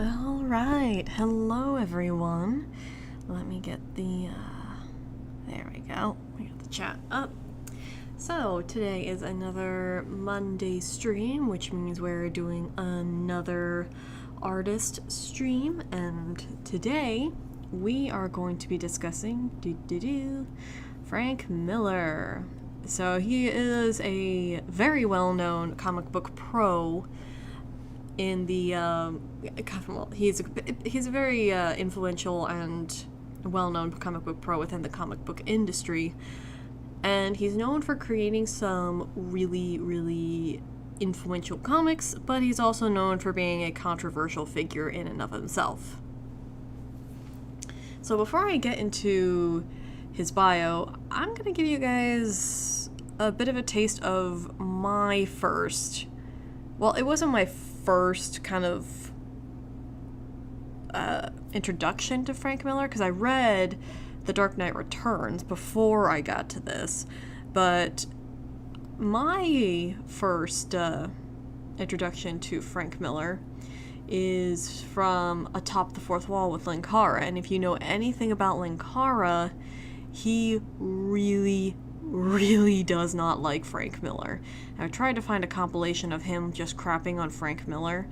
Alright, hello everyone. Let me get the, there we go. We got the chat up. So, today is another Monday stream, which means we're doing another artist stream, and today we are going to be discussing Frank Miller. So, he is a very well-known comic book pro in the well, he's a very influential and well-known comic book pro within the comic book industry, and he's known for creating some really influential comics, but he's also known for being a controversial figure in and of himself. So before I get into his bio, I'm gonna give you guys a bit of a taste of my first, well, it wasn't my first kind of introduction to Frank Miller, because I read The Dark Knight Returns before I got to this, but my first introduction to Frank Miller is from Atop the Fourth Wall with Linkara, and if you know anything about Linkara, he really does not like Frank Miller. I tried to find a compilation of him just crapping on Frank Miller,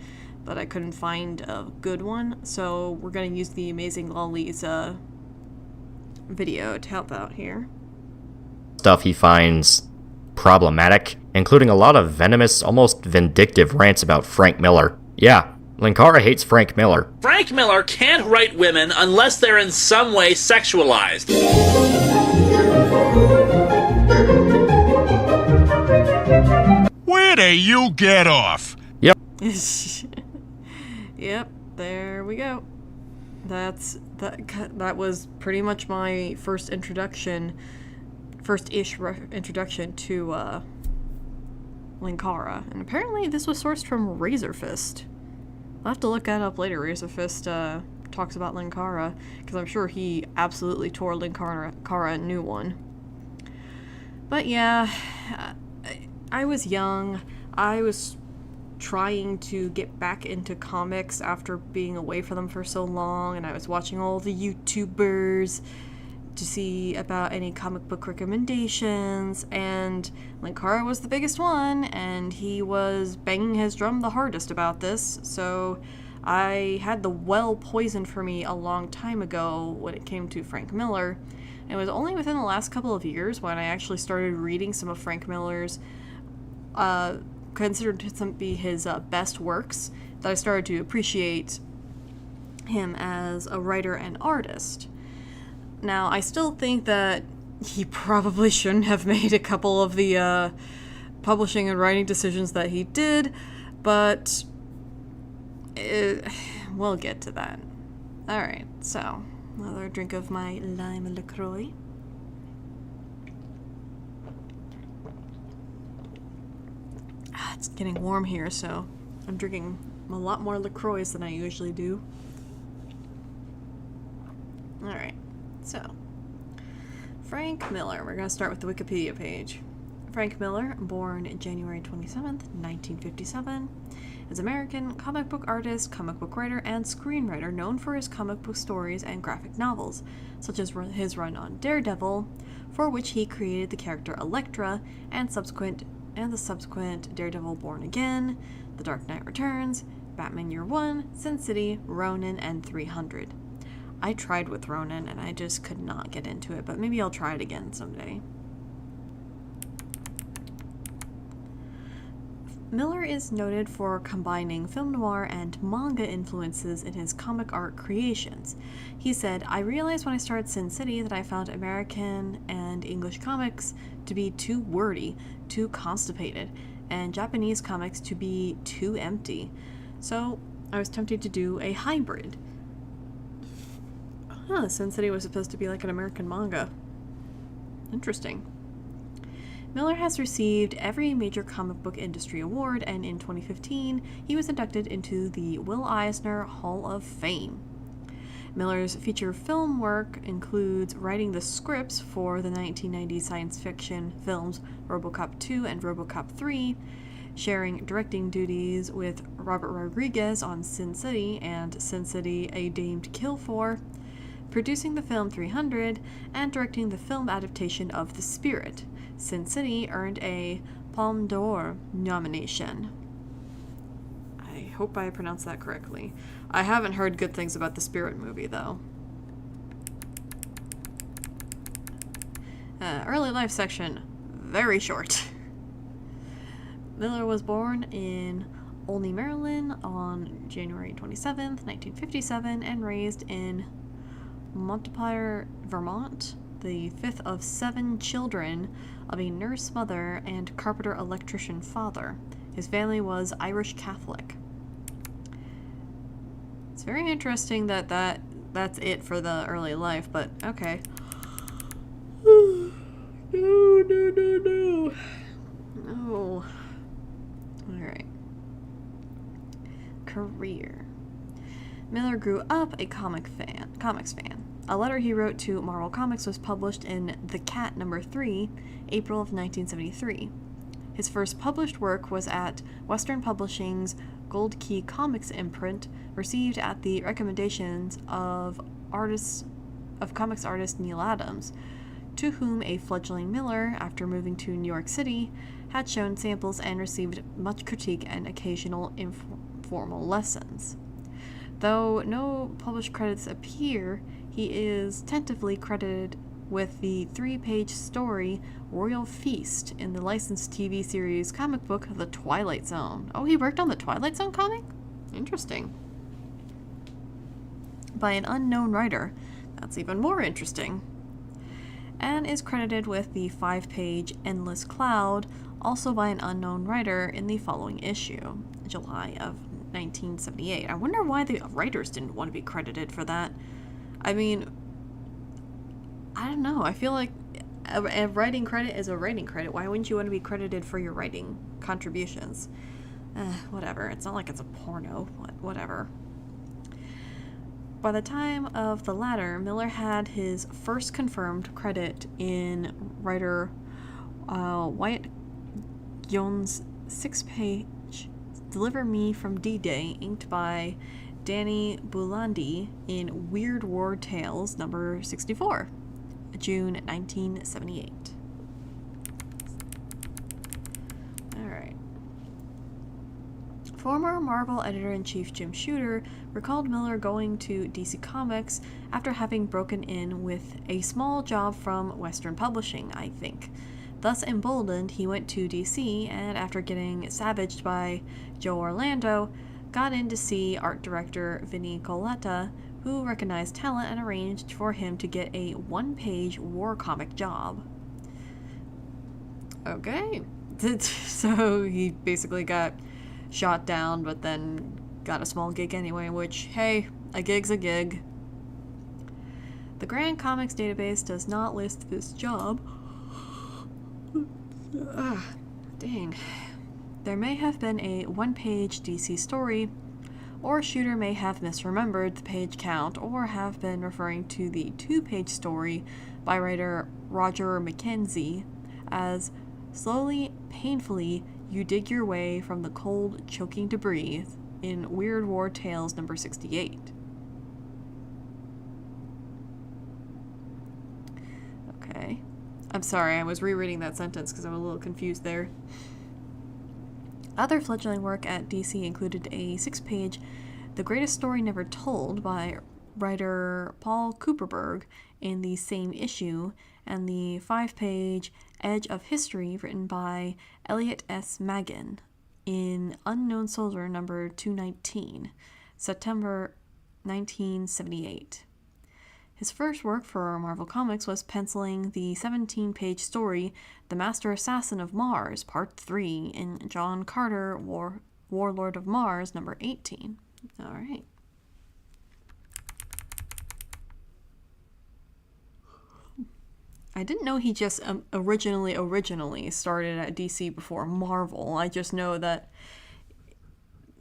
but I couldn't find a good one, so we're going to use the Amazing Lolly's video to help out here. Stuff he finds problematic, including a lot of venomous, almost vindictive rants about Frank Miller. Yeah, Linkara hates Frank Miller. Frank Miller can't write women unless they're in some way sexualized. Where do you get off? Yep. Yep, there we go. That was pretty much my first-ish introduction to Linkara, and apparently this was sourced from Razor Fist. I'll have to look that up later. Razor Fist talks about Linkara, because I'm sure he absolutely tore Linkara a new one. But yeah, I was young. I was trying to get back into comics after being away from them for so long, and I was watching all the YouTubers to see about any comic book recommendations, and Linkara was the biggest one, and he was banging his drum the hardest about this, so I had the well poisoned for me a long time ago when it came to Frank Miller. It was only within the last couple of years when I actually started reading some of Frank Miller's considered to be his best works that I started to appreciate him as a writer and artist. Now, I still think that he probably shouldn't have made a couple of the publishing and writing decisions that he did, but we'll get to that. Alright, so, another drink of my lime LaCroix. It's getting warm here, so I'm drinking a lot more LaCroix than I usually do. Alright, so Frank Miller. We're going to start with the Wikipedia page. Frank Miller, born January 27th, 1957, is an American comic book artist, comic book writer, and screenwriter known for his comic book stories and graphic novels, such as his run on Daredevil, for which he created the character Elektra, and the subsequent Daredevil Born Again, The Dark Knight Returns, Batman Year One, Sin City, Ronin, and 300. I tried with Ronin and I just could not get into it, but maybe I'll try it again someday. Miller is noted for combining film noir and manga influences in his comic art creations. He said, "I realized when I started Sin City that I found American and English comics to be too wordy, too constipated, and Japanese comics to be too empty. So I was tempted to do a hybrid." Sin City was supposed to be like an American manga. Interesting. Miller has received every major comic book industry award, and in 2015, he was inducted into the Will Eisner Hall of Fame. Miller's feature film work includes writing the scripts for the 1990 science fiction films RoboCop 2 and RoboCop 3, sharing directing duties with Robert Rodriguez on Sin City and Sin City: A Dame to Kill For, producing the film 300, and directing the film adaptation of The Spirit. Sin City earned a Palme d'Or nomination. I hope I pronounced that correctly. I haven't heard good things about the Spirit movie, though. Early life section, very short. Miller was born in Olney, Maryland on January 27th, 1957, and raised in Montpelier, Vermont, the fifth of 7 children of a nurse mother and carpenter electrician father. His family was Irish Catholic. It's very interesting that's it for the early life, but okay. No. Alright. Career. Miller grew up a comics fan. A letter he wrote to Marvel Comics was published in The Cat #3, April of 1973. His first published work was at Western Publishing's Gold Key Comics imprint, received at the recommendations of comics artist Neil Adams, to whom a fledgling Miller, after moving to New York City, had shown samples and received much critique and occasional informal lessons. Though no published credits appear, he is tentatively credited with the 3-page story Royal Feast in the licensed TV series comic book The Twilight Zone. Oh, he worked on the Twilight Zone comic? Interesting. By an unknown writer. That's even more interesting. And is credited with the 5-page Endless Cloud, also by an unknown writer, in the following issue, July of 1978. I wonder why the writers didn't want to be credited for that. I mean, I don't know. I feel like a writing credit is a writing credit. Why wouldn't you want to be credited for your writing contributions? Whatever. It's not like it's a porno. Whatever. By the time of the latter, Miller had his first confirmed credit in writer Wyatt Young's 6-page Deliver Me from D-Day, inked by Danny Bulandi in Weird War Tales number 64, June 1978. Alright. Former Marvel editor-in-chief Jim Shooter recalled Miller going to DC Comics after having broken in with a small job from Western Publishing, I think. Thus emboldened, he went to DC, and after getting savaged by Joe Orlando, got in to see art director Vinnie Coletta, who recognized talent and arranged for him to get a 1-page war comic job. Okay. So he basically got shot down, but then got a small gig anyway, which, hey, a gig's a gig. The Grand Comics database does not list this job. Dang. There may have been a 1-page DC story, or Shooter may have misremembered the page count, or have been referring to the 2-page story by writer Roger McKenzie as slowly, painfully, you dig your way from the cold, choking to breathe in Weird War Tales number 68. Okay. I'm sorry, I was rereading that sentence because I was a little confused there. Other fledgling work at DC included a 6-page The Greatest Story Never Told by writer Paul Kuperberg in the same issue, and the 5-page Edge of History written by Elliot S. Maggin in Unknown Soldier number 219, September 1978. His first work for Marvel Comics was penciling the 17-page story The Master Assassin of Mars, Part 3, in John Carter, Warlord of Mars, number 18. All right. I didn't know he just originally started at DC before Marvel. I just know that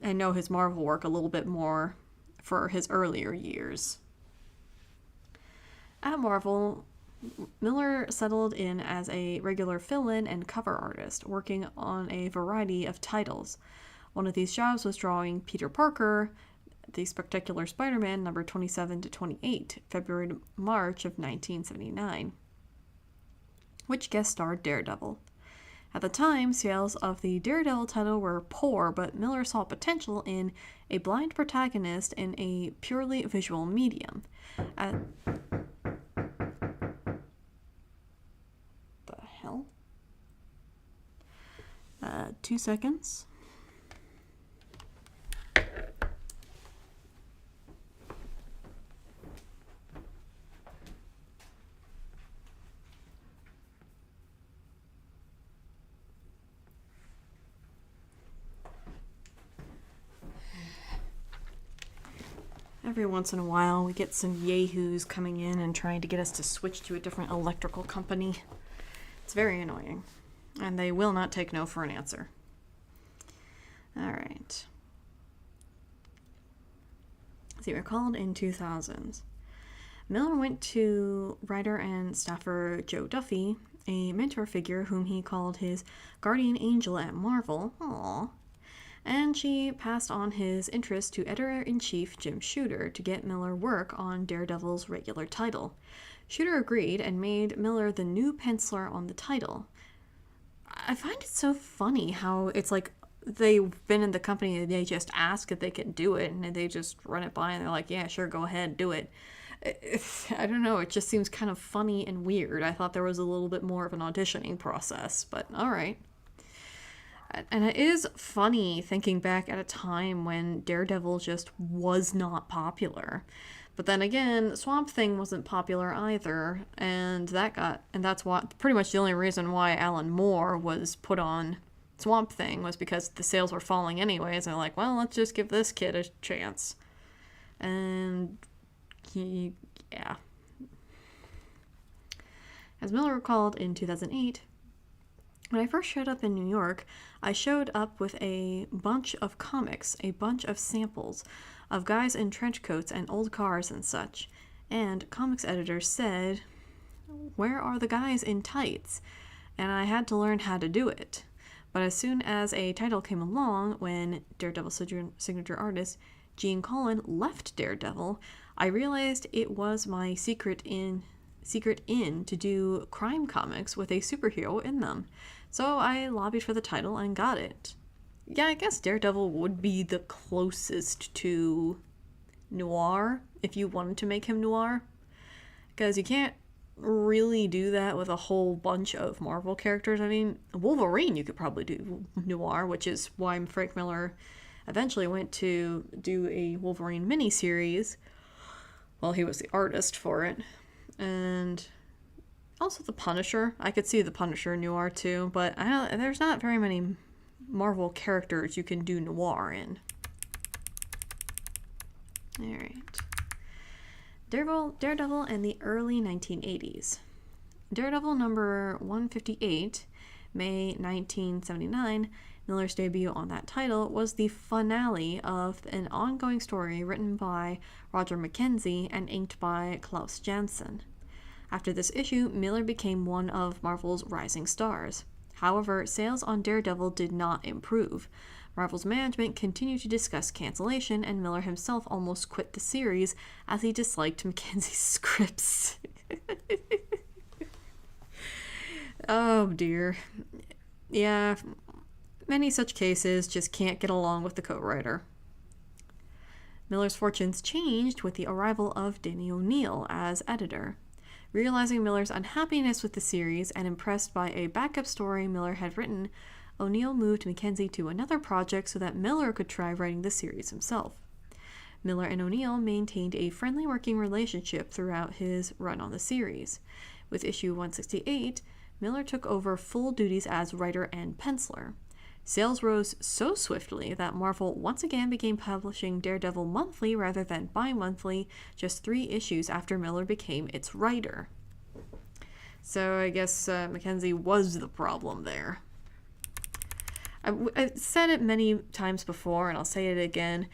I know his Marvel work a little bit more for his earlier years. At Marvel, Miller settled in as a regular fill-in and cover artist, working on a variety of titles. One of these jobs was drawing Peter Parker, The Spectacular Spider-Man number 27 to 28, February to March of 1979, which guest starred Daredevil. At the time, sales of the Daredevil title were poor, but Miller saw potential in a blind protagonist in a purely visual medium. The hell? 2 seconds. Every once in a while, we get some yahoos coming in and trying to get us to switch to a different electrical company. It's very annoying, and they will not take no for an answer. Alright. See, we're called in 2000s. Miller went to writer and staffer Joe Duffy, a mentor figure whom he called his guardian angel at Marvel. Aww. And she passed on his interest to editor-in-chief Jim Shooter to get Miller work on Daredevil's regular title. Shooter agreed and made Miller the new penciler on the title. I find it so funny how it's like they've been in the company and they just ask if they can do it, and they just run it by and they're like, yeah, sure, go ahead, do it. I don't know, it just seems kind of funny and weird. I thought there was a little bit more of an auditioning process, but alright. And it is funny thinking back at a time when Daredevil just was not popular. But then again, Swamp Thing wasn't popular either, and that's what pretty much the only reason why Alan Moore was put on Swamp Thing was because the sales were falling anyways. And they're like, well, let's just give this kid a chance. And yeah. As Miller recalled in 2008, when I first showed up in New York, I showed up with a bunch of comics, a bunch of samples of guys in trench coats and old cars and such. And comics editors said, where are the guys in tights? And I had to learn how to do it. But as soon as a title came along, when Daredevil signature artist Gene Colan left Daredevil, I realized it was my secret in to do crime comics with a superhero in them. So I lobbied for the title and got it. Yeah, I guess Daredevil would be the closest to Noir, if you wanted to make him Noir. Because you can't really do that with a whole bunch of Marvel characters. I mean, Wolverine you could probably do Noir, which is why Frank Miller eventually went to do a Wolverine miniseries. Well, he was the artist for it. And also the Punisher. I could see the Punisher Noir too, but there's not very many Marvel characters you can do Noir in. Alright. Daredevil in the early 1980s. Daredevil number 158, May 1979, Miller's debut on that title, was the finale of an ongoing story written by Roger McKenzie and inked by Klaus Janson. After this issue, Miller became one of Marvel's rising stars. However, sales on Daredevil did not improve. Marvel's management continued to discuss cancellation, and Miller himself almost quit the series as he disliked McKenzie's scripts. Oh dear. Yeah, many such cases just can't get along with the co-writer. Miller's fortunes changed with the arrival of Denny O'Neil as editor. Realizing Miller's unhappiness with the series and impressed by a backup story Miller had written, O'Neil moved McKenzie to another project so that Miller could try writing the series himself. Miller and O'Neil maintained a friendly working relationship throughout his run on the series. With issue 168, Miller took over full duties as writer and penciler. Sales rose so swiftly that Marvel once again began publishing Daredevil monthly rather than bi-monthly, just 3 issues after Miller became its writer. So I guess McKenzie was the problem there. I've said it many times before, and I'll say it again.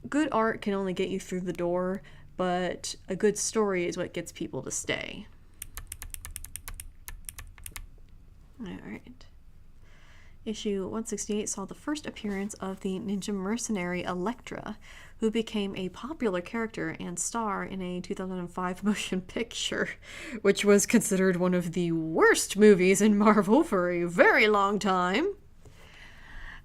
Good art can only get you through the door, but a good story is what gets people to stay. Alright. Issue 168 saw the first appearance of the ninja mercenary Elektra, who became a popular character and star in a 2005 motion picture, which was considered one of the worst movies in Marvel for a very long time.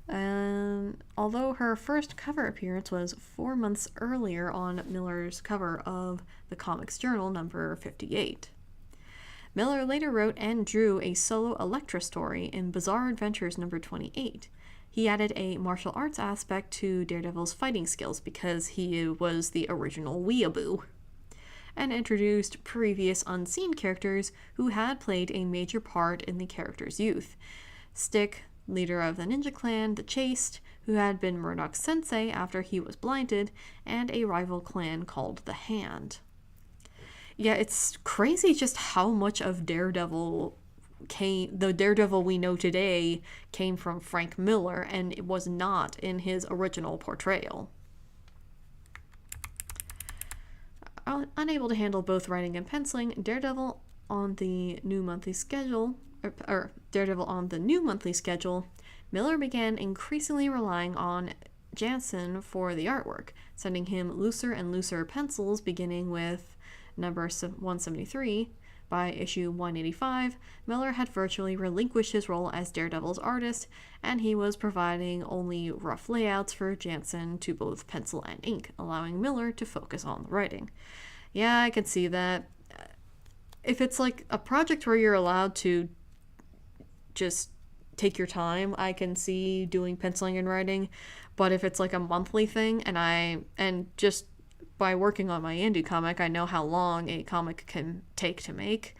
And although her first cover appearance was 4 months earlier on Miller's cover of the Comics Journal number 58. Miller later wrote and drew a solo Elektra story in Bizarre Adventures number 28. He added a martial arts aspect to Daredevil's fighting skills because he was the original weeaboo, and introduced previous unseen characters who had played a major part in the character's youth. Stick, leader of the ninja clan, the Chaste, who had been Murdoch's sensei after he was blinded, and a rival clan called the Hand. Yeah, it's crazy just how much of Daredevil the Daredevil we know today came from Frank Miller, and it was not in his original portrayal. Unable to handle both writing and penciling, Daredevil on the new monthly schedule, Miller began increasingly relying on Jansen for the artwork, sending him looser and looser pencils beginning with number 173. By issue 185, Miller had virtually relinquished his role as Daredevil's artist, and he was providing only rough layouts for Jansen to both pencil and ink, allowing Miller to focus on the writing. Yeah, I could see that. If it's like a project where you're allowed to just take your time, I can see doing penciling and writing, but if it's like a monthly thing, and just by working on my indie comic, I know how long a comic can take to make.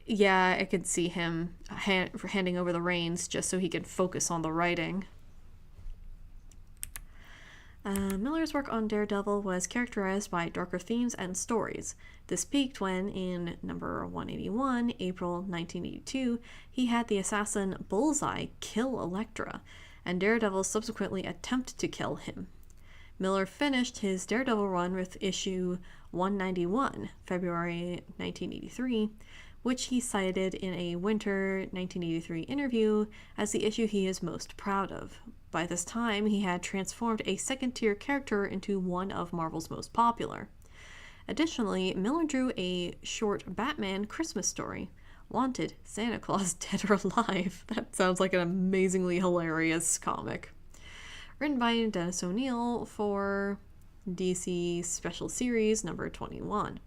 Yeah, I could see him handing over the reins just so he could focus on the writing. Miller's work on Daredevil was characterized by darker themes and stories. This peaked when, in number 181, April 1982, he had the assassin Bullseye kill Elektra, and Daredevil subsequently attempt to kill him. Miller finished his Daredevil run with issue 191, February 1983, which he cited in a winter 1983 interview as the issue he is most proud of. By this time, he had transformed a second-tier character into one of Marvel's most popular. Additionally, Miller drew a short Batman Christmas story, Wanted, Santa Claus Dead or Alive. That sounds like an amazingly hilarious comic. Written by Dennis O'Neil for DC Special Series number 21.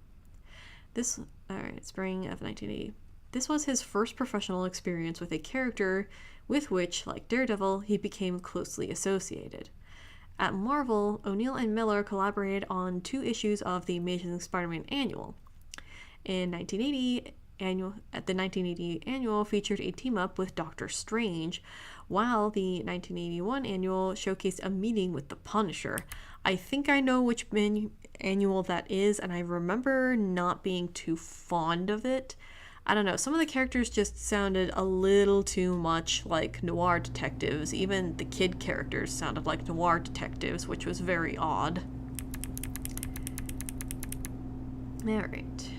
Spring of 1980. This was his first professional experience with a character with which, like Daredevil, he became closely associated. At Marvel, O'Neil and Miller collaborated on 2 issues of the Amazing Spider-Man Annual. The 1980 annual featured a team-up with Doctor Strange, while the 1981 annual showcased a meeting with the Punisher. I think I know which annual that is, and I remember not being too fond of it. I don't know, some of the characters just sounded a little too much like noir detectives. Even the kid characters sounded like noir detectives, which was very odd. Alright.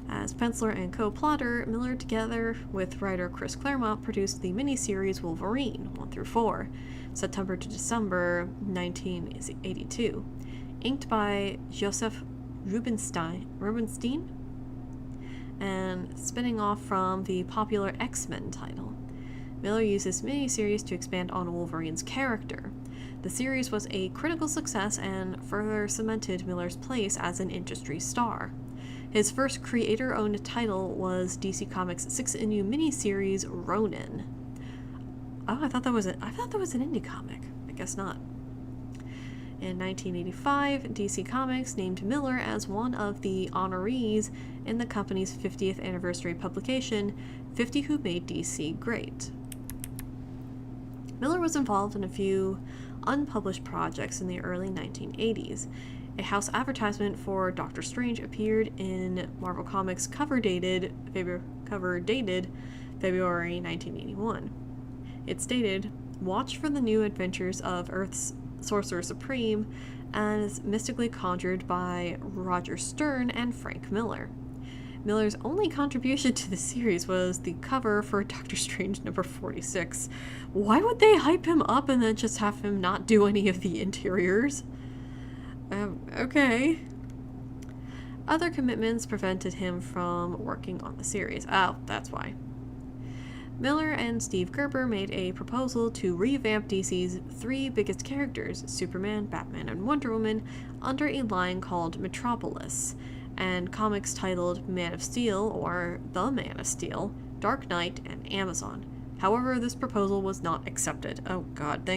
As penciler and co-plotter, Miller, together with writer Chris Claremont, produced the miniseries Wolverine 1-4, September to December 1982, inked by Joseph Rubinstein, and spinning off from the popular X-Men title. Miller used this miniseries to expand on Wolverine's character. The series was a critical success and further cemented Miller's place as an industry star. His first creator-owned title was DC Comics' 6-issue miniseries Ronin. Oh, I thought that was an indie comic. I guess not. In 1985, DC Comics named Miller as one of the honorees in the company's 50th anniversary publication, 50 Who Made DC Great. Miller was involved in a few unpublished projects in the early 1980s. A house advertisement for Doctor Strange appeared in Marvel Comics cover dated February 1981. It stated, "Watch for the new adventures of Earth's Sorcerer Supreme as mystically conjured by Roger Stern and Frank Miller." Miller's only contribution to the series was the cover for Doctor Strange number 46. Why would they hype him up and then just have him not do any of the interiors? Okay. Other commitments prevented him from working on the series. Oh, that's why. Miller and Steve Gerber made a proposal to revamp DC's three biggest characters, Superman, Batman, and Wonder Woman, under a line called Metropolis, and comics titled Man of Steel, or The Man of Steel, Dark Knight, and Amazon. However, this proposal was not accepted. Oh god,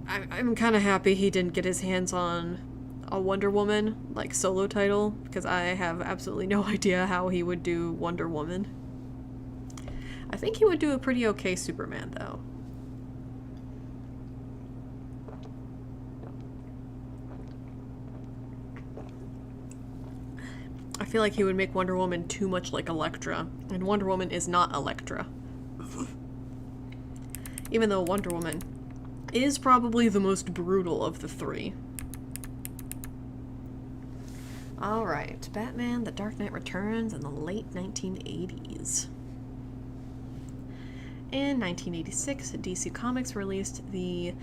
I'm kind of happy he didn't get his hands on a Wonder Woman, like, solo title, because I have absolutely no idea how he would do Wonder Woman. I think he would do a pretty okay Superman, though. I feel like he would make Wonder Woman too much like Elektra, and Wonder Woman is not Elektra. Even though Wonder Woman is probably the most brutal of the three. Alright, Batman, The Dark Knight Returns in the late 1980s. In 1986, DC Comics released the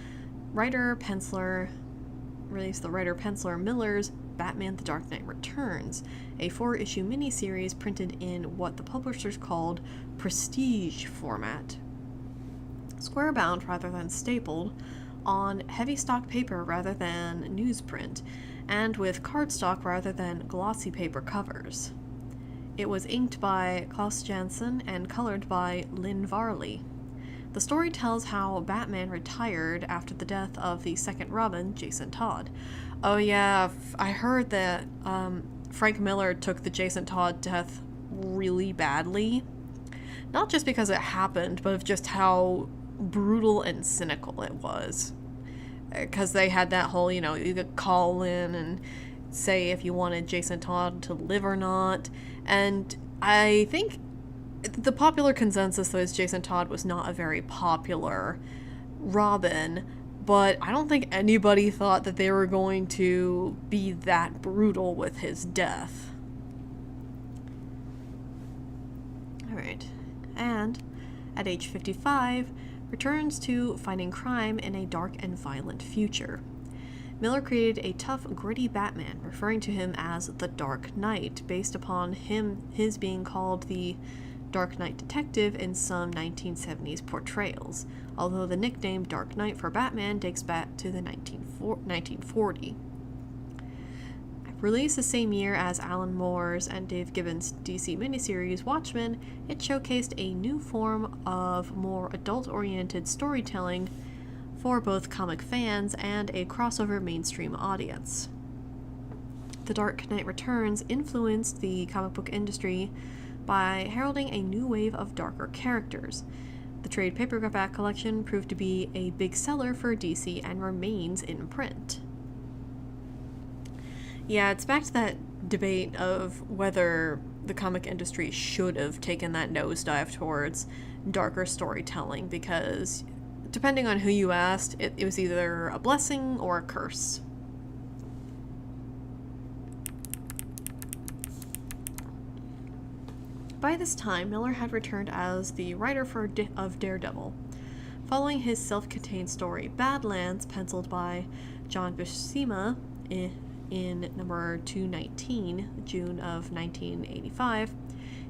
writer-penciler Miller's Batman The Dark Knight Returns, a 4-issue miniseries printed in what the publishers called prestige format. Square-bound rather than stapled, on heavy stock paper rather than newsprint, and with cardstock rather than glossy paper covers. It was inked by Klaus Janson and colored by Lynn Varley. The story tells how Batman retired after the death of the second Robin, Jason Todd. Oh yeah, I heard that Frank Miller took the Jason Todd death really badly. Not just because it happened, but of just how brutal and cynical it was. Because they had that whole, you could call in and say if you wanted Jason Todd to live or not. And I think the popular consensus, though, is Jason Todd was not a very popular Robin, but I don't think anybody thought that they were going to be that brutal with his death. Alright, and at age 55, returns to fighting crime in a dark and violent future. Miller created a tough, gritty Batman, referring to him as the Dark Knight, based upon his being called the Dark Knight Detective in some 1970s portrayals, although the nickname Dark Knight for Batman dates back to the 1940. Released the same year as Alan Moore's and Dave Gibbons' DC miniseries Watchmen, it showcased a new form of more adult-oriented storytelling for both comic fans and a crossover mainstream audience. The Dark Knight Returns influenced the comic book industry by heralding a new wave of darker characters. The trade paperback collection proved to be a big seller for DC and remains in print. Yeah, it's back to that debate of whether the comic industry should have taken that nosedive towards darker storytelling, because depending on who you asked, it was either a blessing or a curse. By this time, Miller had returned as the writer of Daredevil. Following his self-contained story Badlands, penciled by John Buscema in number 219, June of 1985,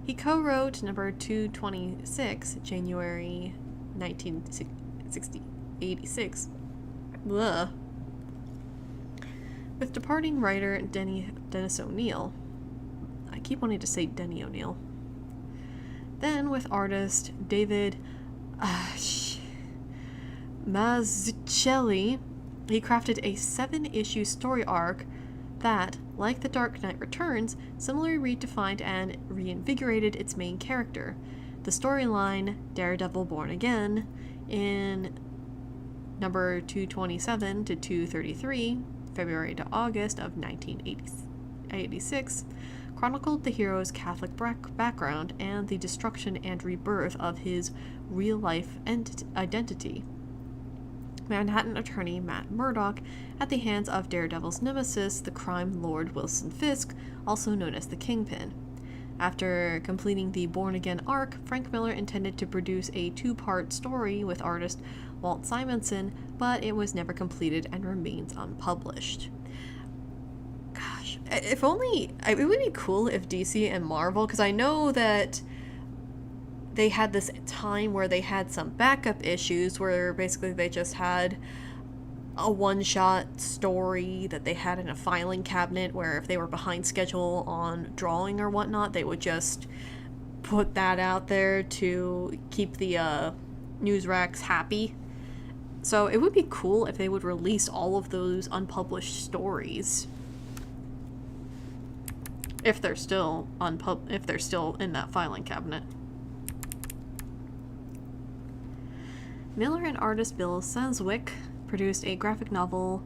he co-wrote number 226, January 1986, with departing writer Dennis O'Neil. I keep wanting to say Denny O'Neil. Then with artist David Mazzucchelli, he crafted a 7-issue story arc that, like The Dark Knight Returns, similarly redefined and reinvigorated its main character. The storyline, Daredevil Born Again, in number 227 to 233, February to August of 1986, chronicled the hero's Catholic background and the destruction and rebirth of his real-life identity. Manhattan attorney Matt Murdock at the hands of Daredevil's nemesis, the crime lord Wilson Fisk, also known as the Kingpin. After completing the Born Again arc, Frank Miller intended to produce a 2-part story with artist Walt Simonson, but it was never completed and remains unpublished. Gosh, if only... It would be cool if DC and Marvel, because I know that they had this time where they had some backup issues where basically they just had a one-shot story that they had in a filing cabinet where if they were behind schedule on drawing or whatnot, they would just put that out there to keep the news racks happy. So it would be cool if they would release all of those unpublished stories. If they're still in that filing cabinet. Miller and artist Bill Senswick produced a graphic novel,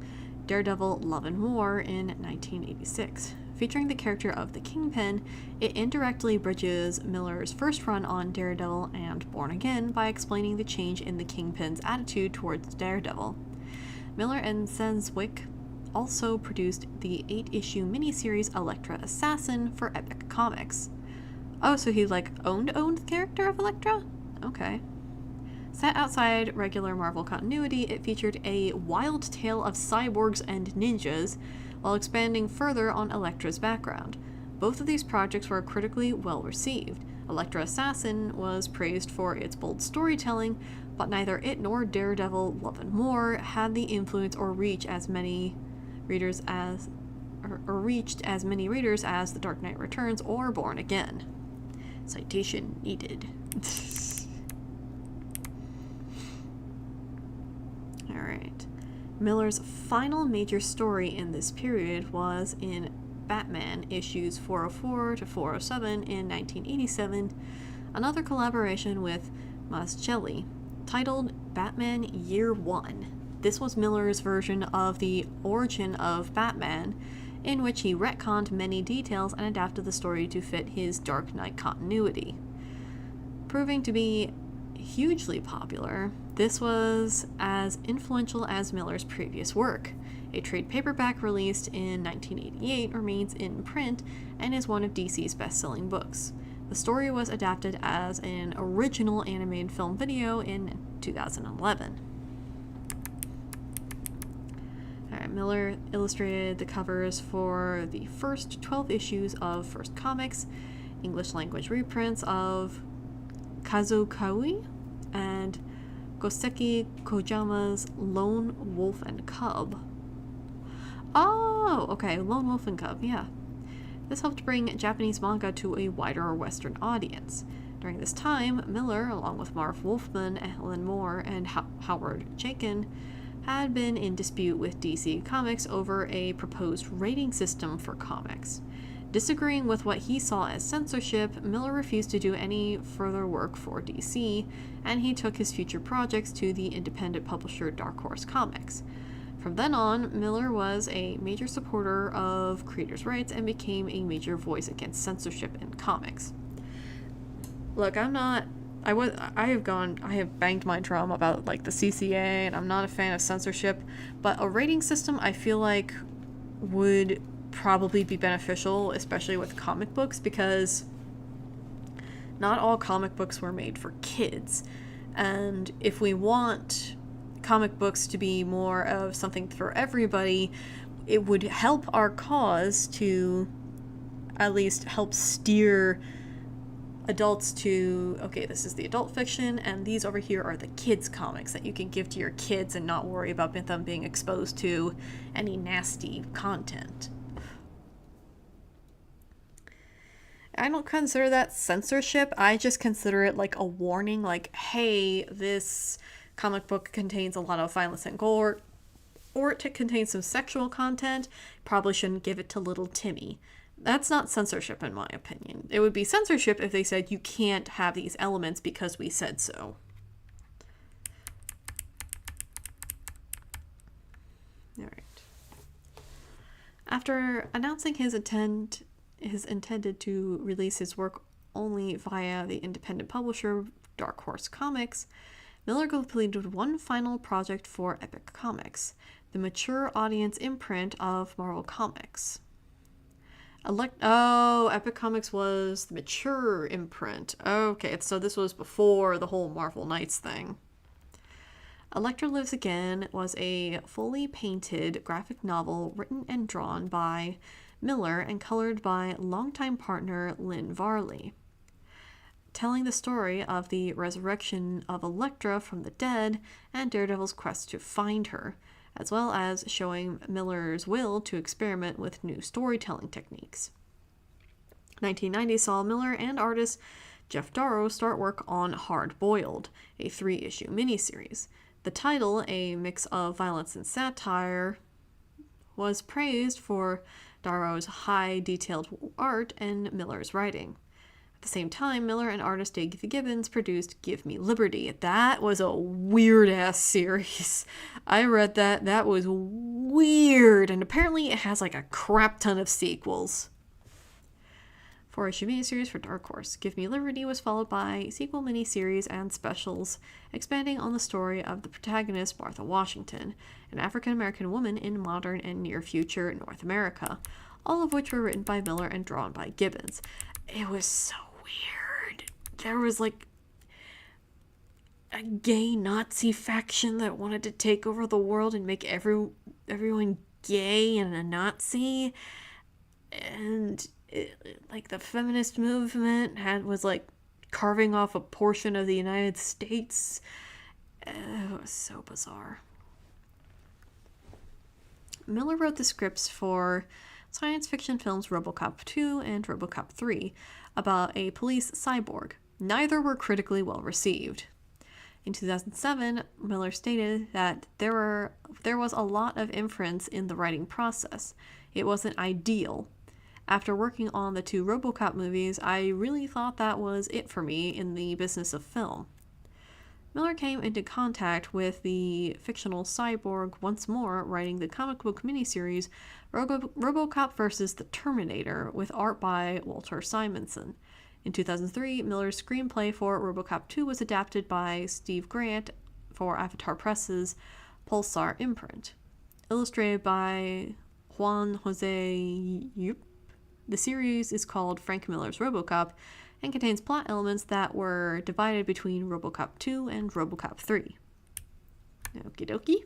Daredevil Love and War, in 1986. Featuring the character of the Kingpin, it indirectly bridges Miller's first run on Daredevil and Born Again by explaining the change in the Kingpin's attitude towards Daredevil. Miller and Senswick also produced the 8-issue miniseries Elektra Assassin for Epic Comics. Oh, so he owned the character of Elektra? Okay. Set outside regular Marvel continuity, it featured a wild tale of cyborgs and ninjas, while expanding further on Elektra's background. Both of these projects were critically well received. Elektra Assassin was praised for its bold storytelling, but neither it nor Daredevil Love and War had the influence or reached as many readers as The Dark Knight Returns or Born Again. Citation needed. Alright. Miller's final major story in this period was in Batman issues 404 to 407 in 1987, another collaboration with Mazzucchelli, titled Batman Year One. This was Miller's version of the origin of Batman, in which he retconned many details and adapted the story to fit his Dark Knight continuity. Proving to be hugely popular, this was as influential as Miller's previous work. A trade paperback released in 1988 remains in print and is one of DC's best-selling books. The story was adapted as an original animated film video in 2011. Miller illustrated the covers for the first 12 issues of First Comics, English language reprints of Kazukawi, and Goseki Kojama's Lone Wolf and Cub. Oh, okay, Lone Wolf and Cub, yeah. This helped bring Japanese manga to a wider Western audience. During this time, Miller, along with Marv Wolfman, Alan Moore, and Howard Chaykin, had been in dispute with DC Comics over a proposed rating system for comics. Disagreeing with what he saw as censorship, Miller refused to do any further work for DC, and he took his future projects to the independent publisher Dark Horse Comics. From then on, Miller was a major supporter of creators' rights and became a major voice against censorship in comics. Look, I have banged my drum about the CCA, and I'm not a fan of censorship, but a rating system I feel like would probably be beneficial, especially with comic books, because not all comic books were made for kids. And if we want comic books to be more of something for everybody, it would help our cause to at least help steer adults to, okay, this is the adult fiction, and these over here are the kids' comics that you can give to your kids and not worry about them being exposed to any nasty content. I don't consider that censorship. I just consider it like a warning, like, hey, this comic book contains a lot of violence and gore, or it contains some sexual content. Probably shouldn't give it to little Timmy. That's not censorship, in my opinion. It would be censorship if they said you can't have these elements because we said so. Alright. After announcing his intended to release his work only via the independent publisher Dark Horse Comics, Miller completed one final project for Epic Comics, the mature audience imprint of Marvel Comics. Epic Comics was the mature imprint. Okay, so this was before the whole Marvel Knights thing. Elektra Lives Again was a fully painted graphic novel written and drawn by Miller and colored by longtime partner Lynn Varley, telling the story of the resurrection of Elektra from the dead and Daredevil's quest to find her, as well as showing Miller's will to experiment with new storytelling techniques. 1990 saw Miller and artist Jeff Darrow start work on Hard Boiled, a 3-issue miniseries. The title, a mix of violence and satire, was praised for Darrow's high detailed art and Miller's writing. At the same time, Miller and artist Dave Gibbons produced Give Me Liberty. That was a weird-ass series. I read that. That was weird. And apparently it has like a crap ton of sequels. 4-issue miniseries for Dark Horse. Give Me Liberty was followed by sequel miniseries and specials, expanding on the story of the protagonist Martha Washington, an African-American woman in modern and near-future North America, all of which were written by Miller and drawn by Gibbons. It was so weird. There was like a gay Nazi faction that wanted to take over the world and make everyone gay and a Nazi, and like the feminist movement was like carving off a portion of the United States. It was so bizarre. Miller wrote the scripts for science fiction films RoboCop 2 and RoboCop 3 about a police cyborg. Neither were critically well received. In 2007, Miller stated that there was a lot of inference in the writing process. It wasn't ideal. After working on the 2 RoboCop movies, I really thought that was it for me in the business of film. Miller came into contact with the fictional cyborg once more, writing the comic book miniseries RoboCop vs. the Terminator with art by Walter Simonson. In 2003, Miller's screenplay for RoboCop 2 was adapted by Steve Grant for Avatar Press's Pulsar imprint. Illustrated by Juan Jose Yup. The series is called Frank Miller's RoboCop and contains plot elements that were divided between RoboCop 2 and RoboCop 3. Okie dokie.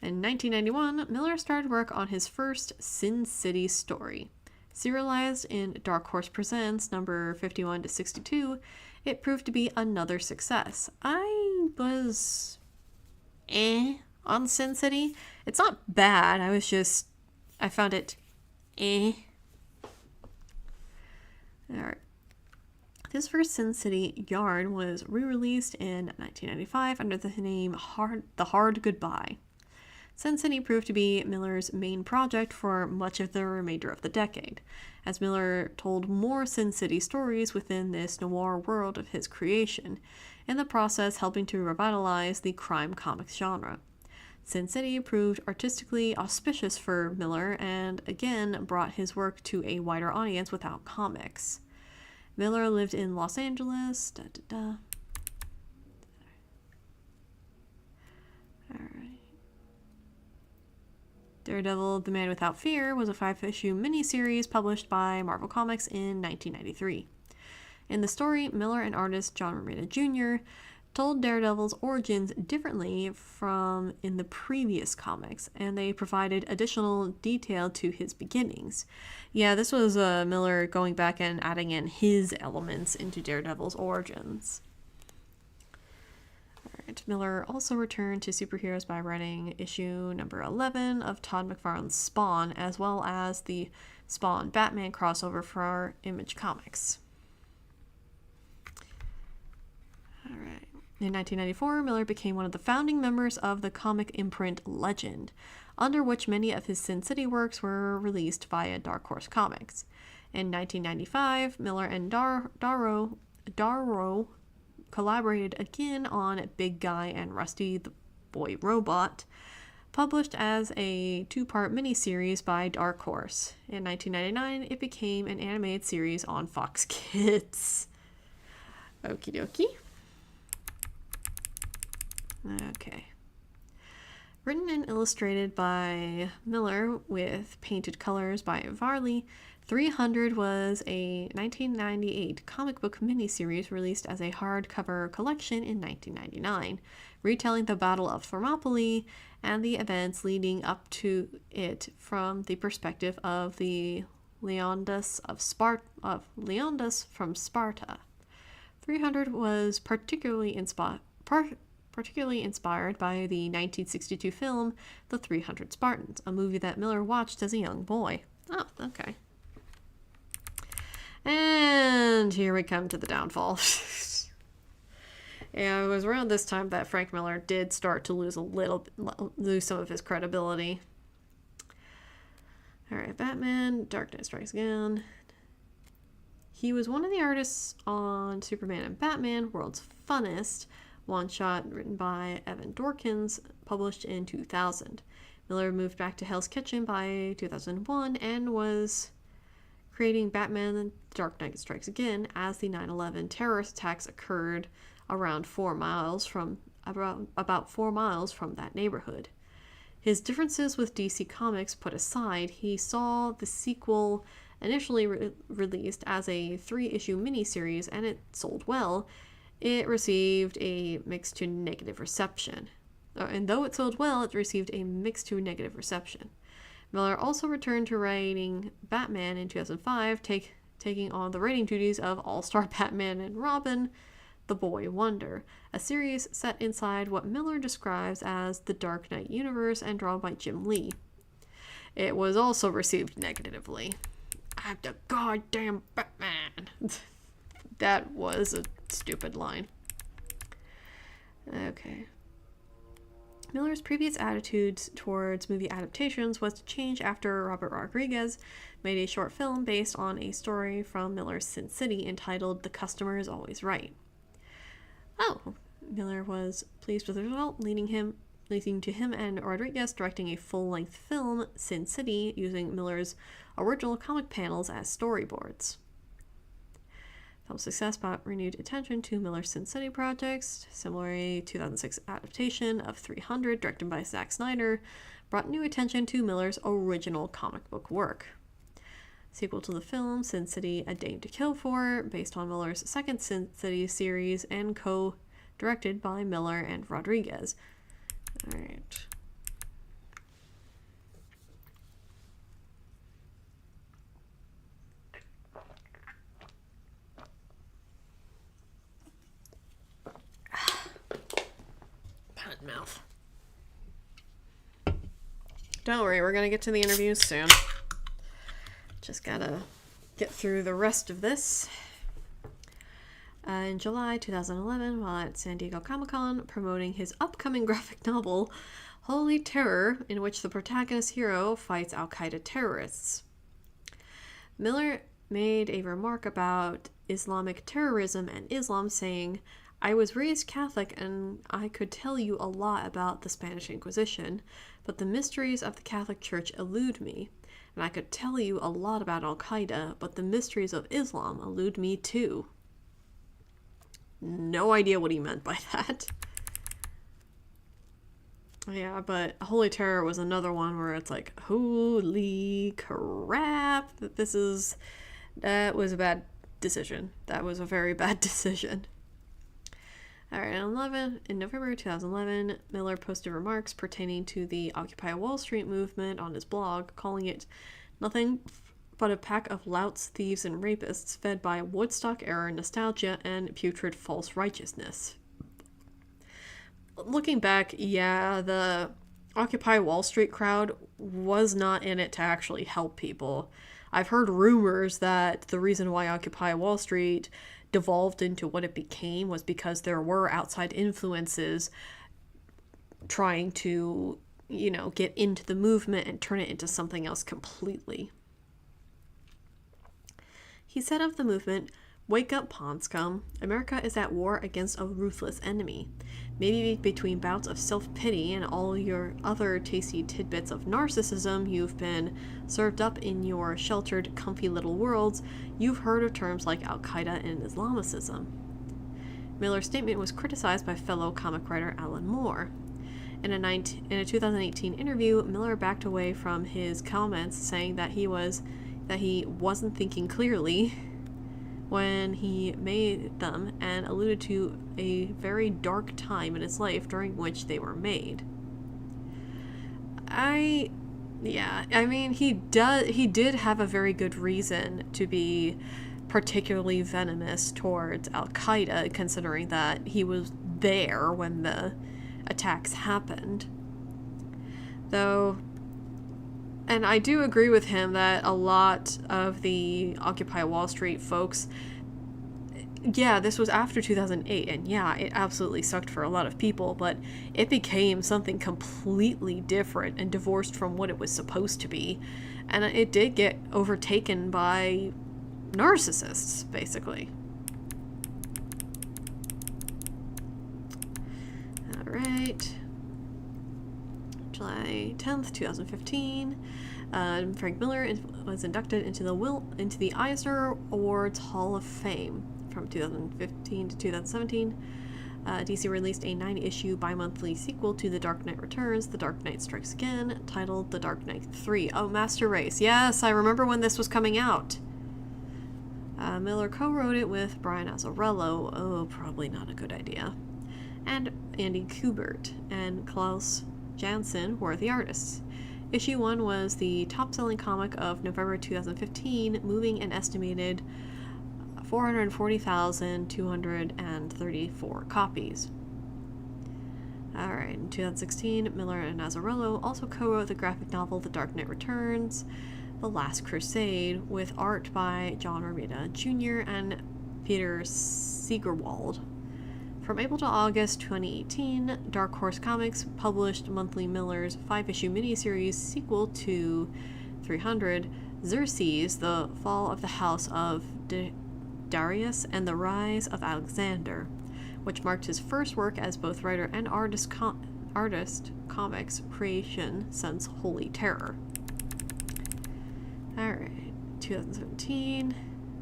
In 1991, Miller started work on his first Sin City story. Serialized in Dark Horse Presents number 51 to 62, it proved to be another success. I was on Sin City. It's not bad. I found it Alright. This first Sin City yarn was re-released in 1995 under the name The Hard Goodbye. Sin City proved to be Miller's main project for much of the remainder of the decade, as Miller told more Sin City stories within this noir world of his creation, in the process helping to revitalize the crime comics genre. Sin City proved artistically auspicious for Miller and again brought his work to a wider audience without comics. Miller lived in Los Angeles. Alright. Daredevil, The Man Without Fear was a 5-issue miniseries published by Marvel Comics in 1993. In the story, Miller and artist John Romita Jr. told Daredevil's origins differently from in the previous comics, and they provided additional detail to his beginnings. Yeah, this was Miller going back and adding in his elements into Daredevil's origins. Alright, Miller also returned to superheroes by writing issue number 11 of Todd McFarlane's Spawn, as well as the Spawn Batman crossover for Image Comics. Alright. In 1994, Miller became one of the founding members of the comic imprint Legend, under which many of his Sin City works were released via Dark Horse Comics. In 1995, Miller and Darrow collaborated again on Big Guy and Rusty the Boy Robot, published as a 2-part miniseries by Dark Horse. In 1999, it became an animated series on Fox Kids. Okie dokie. Okay. Written and illustrated by Miller with painted colors by Varley, 300 was a 1998 comic book miniseries released as a hardcover collection in 1999, retelling the Battle of Thermopylae and the events leading up to it from the perspective of the Leonidas from Sparta. 300 was particularly inspired by the 1962 film The 300 Spartans, a movie that Miller watched as a young boy. Oh, okay. And here we come to the downfall. Yeah, it was around this time that Frank Miller did start to lose some of his credibility. Alright, Batman, Dark Knight Strikes Again. He was one of the artists on Superman and Batman, World's Funnest, one-shot written by Evan Dorkins, published in 2000. Miller moved back to Hell's Kitchen by 2001 and was creating Batman and Dark Knight Strikes Again as the 9/11 terrorist attacks occurred around about 4 miles from that neighborhood. His differences with DC Comics put aside, he saw the sequel initially released as a 3-issue miniseries, and it sold well. It received a mixed to negative reception. And though it sold well, it received a mixed to negative reception. Miller also returned to writing Batman in 2005, taking on the writing duties of All-Star Batman and Robin, The Boy Wonder, a series set inside what Miller describes as the Dark Knight universe and drawn by Jim Lee. It was also received negatively. I'm the goddamn Batman. That was a stupid line. Okay. Miller's previous attitudes towards movie adaptations was to change after Robert Rodriguez made a short film based on a story from Miller's Sin City entitled The Customer is Always Right. Oh, Miller was pleased with the result, leading to him and Rodriguez directing a full-length film, Sin City, using Miller's original comic panels as storyboards. Film success brought renewed attention to Miller's Sin City projects. Similarly, 2006 adaptation of 300, directed by Zack Snyder, brought new attention to Miller's original comic book work. Sequel to the film, Sin City: A Dame to Kill For, based on Miller's second Sin City series and co-directed by Miller and Rodriguez. Alright. Mouth. Don't worry, we're gonna get to the interviews soon. Just gotta get through the rest of this. In July 2011, while at San Diego Comic-Con promoting his upcoming graphic novel, Holy Terror, in which the protagonist hero fights Al-Qaeda terrorists, Miller made a remark about Islamic terrorism and Islam, saying, "I was raised Catholic and I could tell you a lot about the Spanish Inquisition, but the mysteries of the Catholic Church elude me. And I could tell you a lot about Al-Qaeda, but the mysteries of Islam elude me too." No idea what he meant by that. Yeah, but Holy Terror was another one where it's like, holy crap, that was a bad decision. That was a very bad decision. Alright, in November 2011, Miller posted remarks pertaining to the Occupy Wall Street movement on his blog, calling it nothing but a pack of louts, thieves, and rapists fed by Woodstock-era nostalgia and putrid false righteousness. Looking back, yeah, the Occupy Wall Street crowd was not in it to actually help people. I've heard rumors that the reason why Occupy Wall Street devolved into what it became was because there were outside influences trying to, get into the movement and turn it into something else completely. He said of the movement, "Wake up, pawn scum. America is at war against a ruthless enemy. Maybe between bouts of self-pity and all your other tasty tidbits of narcissism you've been served up in your sheltered, comfy little worlds, you've heard of terms like Al-Qaeda and Islamicism." Miller's statement was criticized by fellow comic writer Alan Moore. In a 2018 interview, Miller backed away from his comments, saying that he wasn't thinking clearly when he made them, and alluded to a very dark time in his life during which they were made. I mean, he did have a very good reason to be particularly venomous towards Al-Qaeda, considering that he was there when the attacks happened. Though, and I do agree with him that a lot of the Occupy Wall Street folks, yeah, this was after 2008, and yeah, it absolutely sucked for a lot of people, but it became something completely different and divorced from what it was supposed to be, and it did get overtaken by narcissists, basically. Alright. July 10th, 2015. Frank Miller was inducted into the Eisner Awards Hall of Fame from 2015 to 2017. DC released a 9-issue bi-monthly sequel to The Dark Knight Returns, The Dark Knight Strikes Again, titled The Dark Knight 3. Oh, Master Race. Yes, I remember when this was coming out. Miller co-wrote it with Brian Azzarello. Oh, probably not a good idea. And Andy Kubert and Klaus Janson were the artists. Issue 1 was the top-selling comic of November 2015, moving an estimated 440,234 copies. Alright, in 2016, Miller and Azzarello also co-wrote the graphic novel The Dark Knight Returns, The Last Crusade, with art by John Romita Jr. and Peter Segerwald. From April to August 2018, Dark Horse Comics published monthly Miller's 5-issue miniseries sequel to 300, Xerxes, The Fall of the House of Darius and the Rise of Alexander, which marked his first work as both writer and artist comics creation since Holy Terror. Alright, 2017,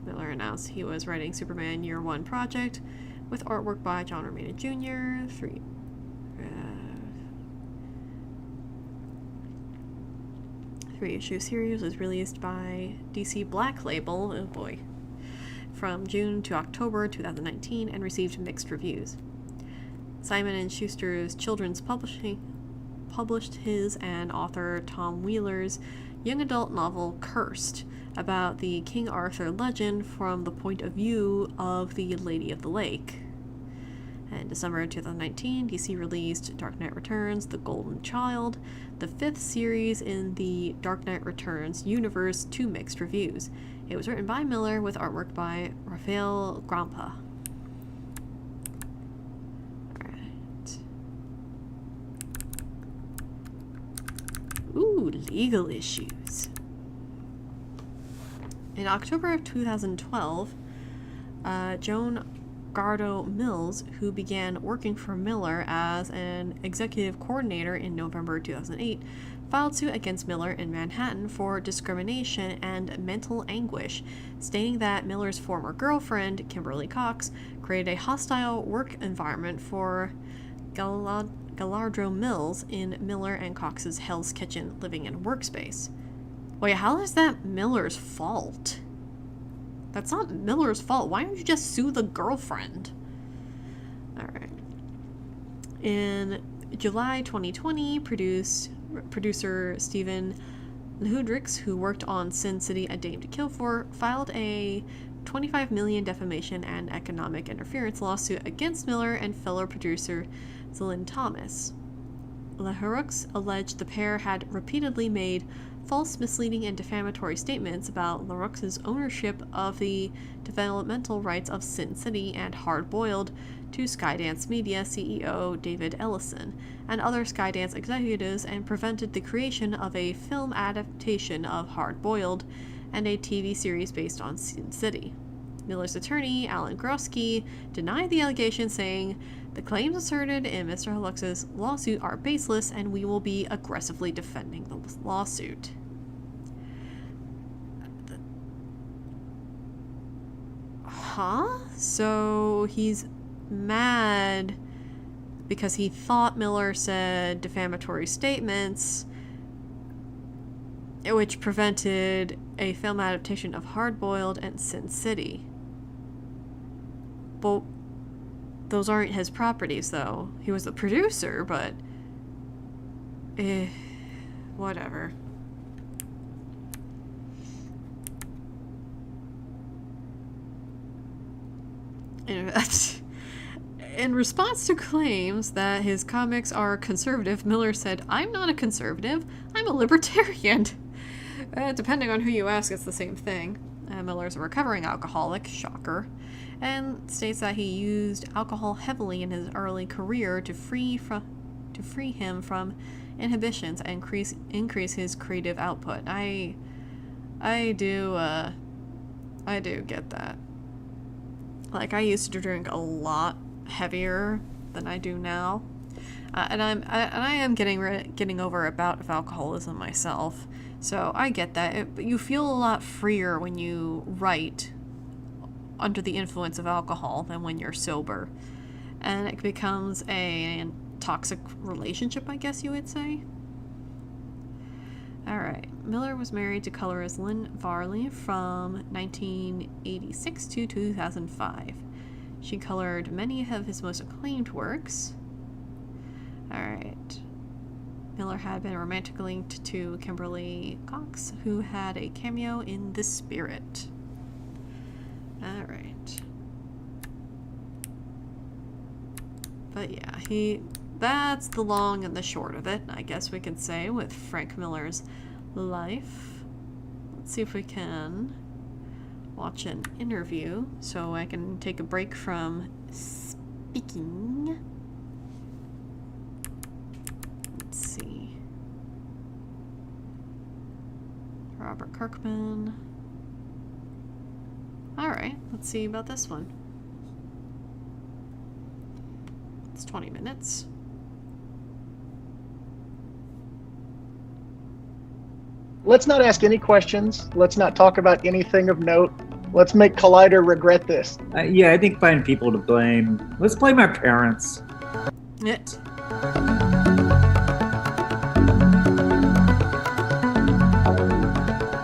Miller announced he was writing Superman Year One project, with artwork by John Romita Jr. 3-issue series was released by DC Black Label, oh boy, from June to October 2019 and received mixed reviews. Simon & Schuster's Children's Publishing published his and author Tom Wheeler's young adult novel Cursed, about the King Arthur legend from the point of view of the Lady of the Lake. In December 2019, DC released Dark Knight Returns, The Golden Child, the 5th series in the Dark Knight Returns universe, to mixed reviews. It was written by Miller with artwork by Rafael Grampa. Alright. Ooh, legal issues. In October of 2012, Joan Gardo Mills, who began working for Miller as an executive coordinator in November 2008, filed suit against Miller in Manhattan for discrimination and mental anguish, stating that Miller's former girlfriend, Kimberly Cox, created a hostile work environment for Galardro Mills in Miller and Cox's Hell's Kitchen living and workspace. Wait, how is that Miller's fault? That's not Miller's fault. Why don't you just sue the girlfriend? Alright. In July 2020, producer Stephen Lehudrix, who worked on Sin City: A Dame to Kill For, filed a $25 million defamation and economic interference lawsuit against Miller and fellow producer Zlyn Thomas. Lehudrix alleged the pair had repeatedly made false, misleading, and defamatory statements about LaRux's ownership of the developmental rights of Sin City and Hard Boiled to Skydance Media CEO David Ellison and other Skydance executives, and prevented the creation of a film adaptation of Hard Boiled and a TV series based on Sin City. Miller's attorney, Alan Grosky, denied the allegations, saying, "The claims asserted in Mr. Lux's lawsuit are baseless, and we will be aggressively defending the lawsuit." Huh? So he's mad because he thought Miller said defamatory statements, which prevented a film adaptation of Hard Boiled and Sin City. But those aren't his properties, though. He was the producer, but whatever. In response to claims that his comics are conservative, Miller said, "I'm not a conservative, I'm a libertarian." Depending on who you ask, it's the same thing. Miller's a recovering alcoholic, shocker, and states that he used alcohol heavily in his early career to free him from inhibitions and increase his creative output. I do get that. Like, I used to drink a lot heavier than I do now, and I am getting over a bout of alcoholism myself. So I get that. But you feel a lot freer when you write under the influence of alcohol than when you're sober, and it becomes a toxic relationship, I guess you would say. Alright, Miller was married to colorist Lynn Varley from 1986 to 2005. She colored many of his most acclaimed works. Alright. Miller had been romantically linked to Kimberly Cox, who had a cameo in The Spirit. Alright. But yeah, that's the long and the short of it, I guess we could say, with Frank Miller's life. Let's see if we can watch an interview so I can take a break from speaking. Let's see. Robert Kirkman. Alright, let's see about this one. It's 20 minutes. Let's not ask any questions. Let's not talk about anything of note. Let's make Collider regret this. Yeah, I think find people to blame. Let's blame our parents. It.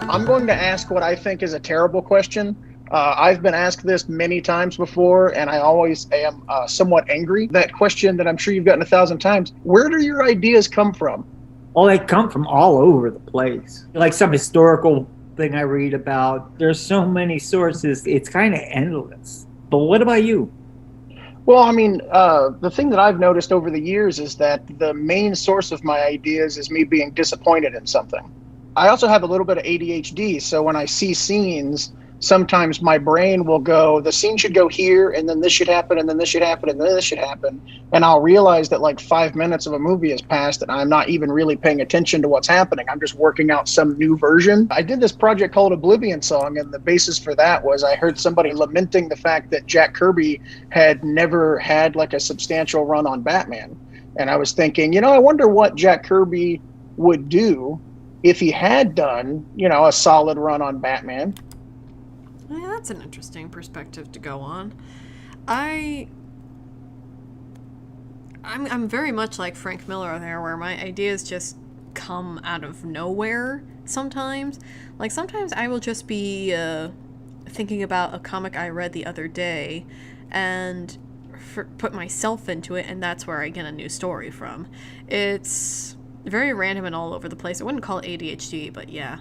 I'm going to ask what I think is a terrible question. I've been asked this many times before, and I always am somewhat angry. That question that I'm sure you've gotten 1,000 times, where do your ideas come from? Well, they come from all over the place. Like some historical thing I read about. There's so many sources, it's kind of endless. But what about you? Well, I mean, the thing that I've noticed over the years is that the main source of my ideas is me being disappointed in something. I also have a little bit of ADHD, so when I see scenes, sometimes my brain will go, the scene should go here, and then this should happen, and then this should happen, and then this should happen. And I'll realize that like 5 minutes of a movie has passed and I'm not even really paying attention to what's happening. I'm just working out some new version. I did this project called Oblivion Song, and the basis for that was I heard somebody lamenting the fact that Jack Kirby had never had like a substantial run on Batman. And I was thinking, I wonder what Jack Kirby would do if he had done, a solid run on Batman. Yeah, that's an interesting perspective to go on. I'm very much like Frank Miller there, where my ideas just come out of nowhere sometimes. Like, sometimes I will just be thinking about a comic I read the other day and put myself into it, and that's where I get a new story from. It's very random and all over the place. I wouldn't call it ADHD, but yeah.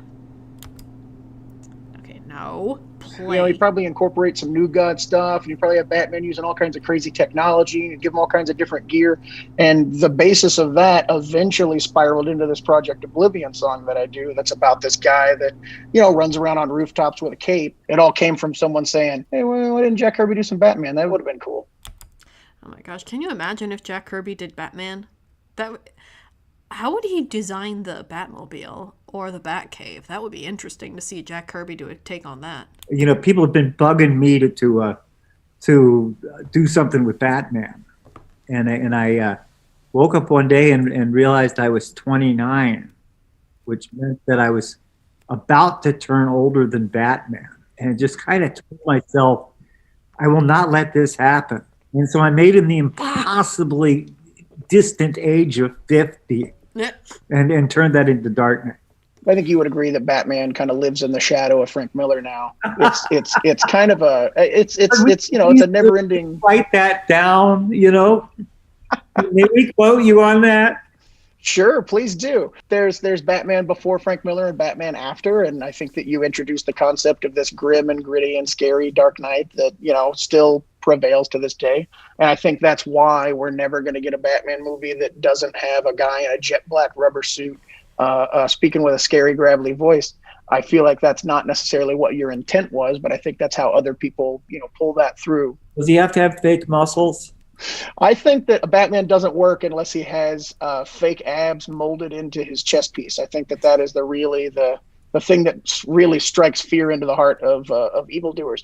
Okay, no. Play. You probably incorporate some New God stuff, and you probably have Batman using all kinds of crazy technology, and give him all kinds of different gear. And the basis of that eventually spiraled into this Project Oblivion song that I do. That's about this guy that, runs around on rooftops with a cape. It all came from someone saying, "Hey, why didn't Jack Kirby do some Batman? That would have been cool." Oh my gosh, can you imagine if Jack Kirby did Batman? How would he design the Batmobile or the Batcave? That would be interesting to see Jack Kirby do a take on that. People have been bugging me to do something with Batman, and I woke up one day and realized I was 29, which meant that I was about to turn older than Batman, and just kind of told myself, I will not let this happen. And so I made him the impossibly distant age of 50 Yeah. and turn that into Dark Knight. I think you would agree that Batman kind of lives in the shadow of Frank Miller now. It's kind of a it's a never ending. Write that down, May we quote you on that? Sure, please do. There's Batman before Frank Miller and Batman after, and I think that you introduced the concept of this grim and gritty and scary Dark Knight that still prevails to this day. And I think that's why we're never going to get a Batman movie that doesn't have a guy in a jet black rubber suit speaking with a scary, gravelly voice. I feel like that's not necessarily what your intent was, but I think that's how other people, pull that through. Does he have to have fake muscles? I think that a Batman doesn't work unless he has fake abs molded into his chest piece. I think that is the thing that really strikes fear into the heart of evildoers.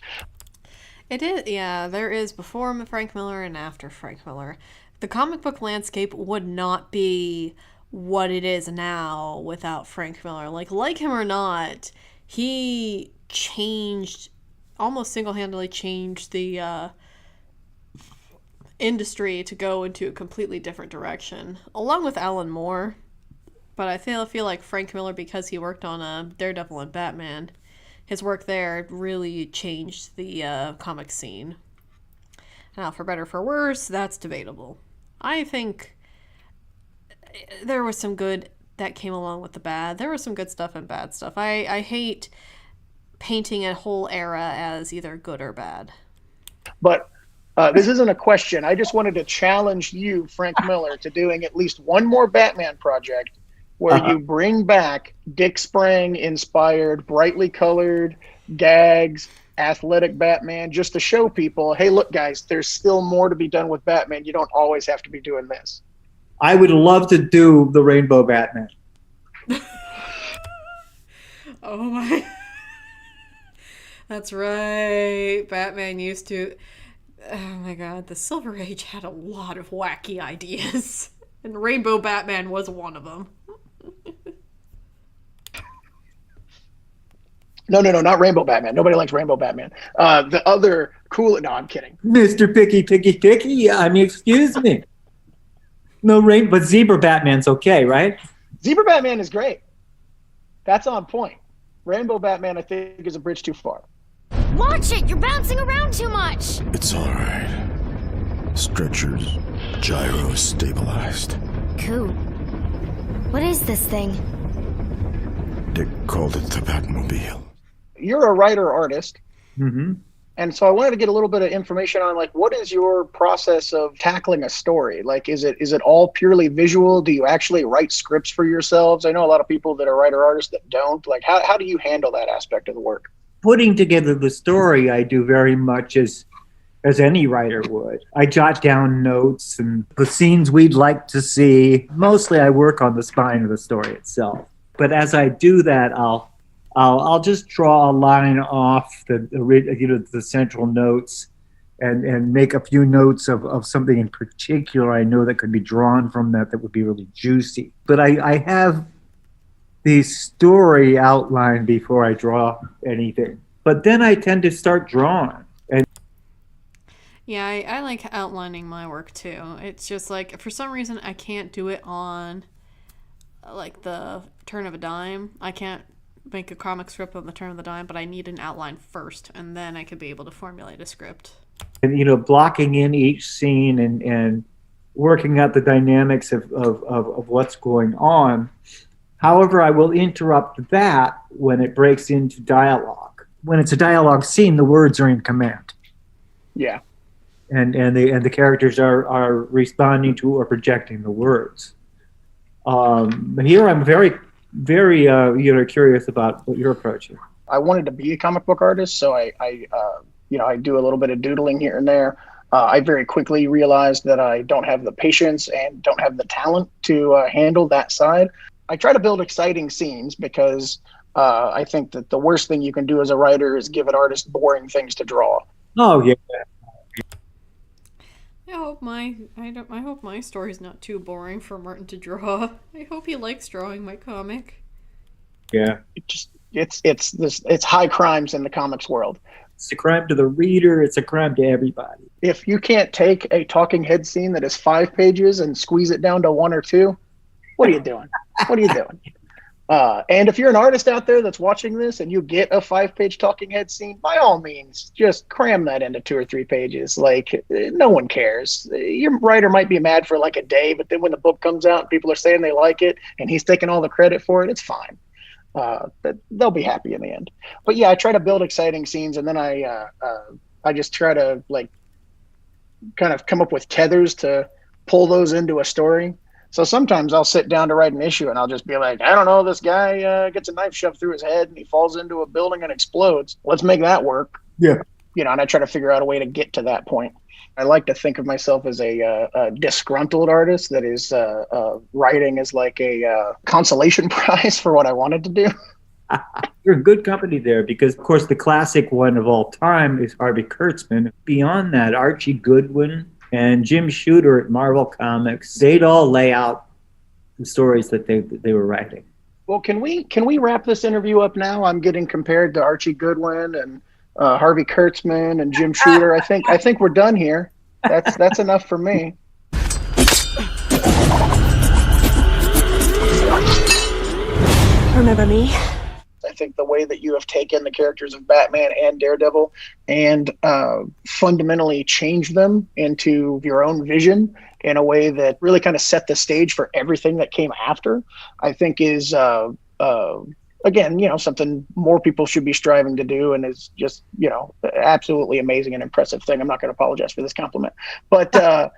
It is, yeah. There is before Frank Miller and after Frank Miller. The comic book landscape would not be what it is now without Frank Miller. Like him or not, he changed, almost single-handedly changed the industry to go into a completely different direction, along with Alan Moore. But I feel like Frank Miller, because he worked on Daredevil and Batman, his work there really changed the comic scene. Now, for better or for worse, that's debatable. I think there was some good that came along with the bad. There was some good stuff and bad stuff. I hate painting a whole era as either good or bad. But this isn't a question. I just wanted to challenge you, Frank Miller, to doing at least one more Batman project where you bring back Dick Sprang-inspired, brightly colored gags, athletic Batman, just to show people, hey, look, guys, there's still more to be done with Batman. You don't always have to be doing this. I would love to do the Rainbow Batman. Oh my. That's right. Batman used to... Oh my god, the Silver Age had a lot of wacky ideas. And Rainbow Batman was one of them. No, not Rainbow Batman. Nobody likes Rainbow Batman. The other cool... No, I'm kidding. Mr. Picky. I mean, excuse me. No rain, but Zebra Batman's okay, right? Zebra Batman is great. That's on point. Rainbow Batman, I think, is a bridge too far. Watch it! You're bouncing around too much! It's all right. Stretchers, gyros stabilized. Cool. What is this thing? Dick called it the Batmobile. You're a writer-artist. Mm-hmm. And so I wanted to get a little bit of information on, what is your process of tackling a story? Is it all purely visual? Do you actually write scripts for yourselves? I know a lot of people that are writer-artists that don't. How do you handle that aspect of the work? Putting together the story, I do very much as any writer would. I jot down notes and the scenes we'd like to see. Mostly I work on the spine of the story itself. But as I do that, I'll just draw a line off the central notes and make a few notes of something in particular I know that could be drawn from that would be really juicy. But I have the story outline before I draw anything. But then I tend to start drawing. And Yeah, I like outlining my work too. It's just for some reason I can't do it on the turn of a dime. I can't make a comic script on the turn of the dime, but I need an outline first, and then I could be able to formulate a script. And blocking in each scene and working out the dynamics of what's going on. However, I will interrupt that when it breaks into dialogue. When it's a dialogue scene, the words are in command. Yeah. And the characters are responding to or projecting the words. But here I'm very, very curious about what your approach is. I wanted to be a comic book artist, so I do a little bit of doodling here and there. I very quickly realized that I don't have the patience and don't have the talent to handle that side. I try to build exciting scenes because I think that the worst thing you can do as a writer is give an artist boring things to draw. Oh yeah. I hope my story's not too boring for Martin to draw. I hope he likes drawing my comic. Yeah. It's high crimes in the comics world. It's a crime to the reader. It's a crime to everybody. If you can't take a talking head scene that is 5 pages and squeeze it down to 1 or 2, what are you doing? What are you doing? And if you're an artist out there that's watching this and you get a 5-page talking head scene, by all means, just cram that into 2 or 3 pages. Like, no one cares. Your writer might be mad for like a day, but then when the book comes out and people are saying they like it and he's taking all the credit for it, it's fine. But they'll be happy in the end. But yeah, I try to build exciting scenes, and then I just try to like kind of come up with tethers to pull those into a story. So sometimes I'll sit down to write an issue and I'll just be like, I don't know, this guy gets a knife shoved through his head and he falls into a building and explodes. Let's make that work. Yeah. And I try to figure out a way to get to that point. I like to think of myself as a disgruntled artist that is writing as like a consolation prize for what I wanted to do. You're in good company there because, of course, the classic one of all time is Harvey Kurtzman. Beyond that, Archie Goodwin and Jim Shooter at Marvel Comics, they'd all lay out the stories that they were writing. Well, can we wrap this interview up now? I'm getting compared to Archie Goodwin and Harvey Kurtzman and Jim Shooter. I think we're done here. That's enough for me. Remember me? I think the way that you have taken the characters of Batman and Daredevil and fundamentally changed them into your own vision in a way that really kind of set the stage for everything that came after, I think is, again, something more people should be striving to do, and is just, absolutely amazing and impressive thing. I'm not going to apologize for this compliment. But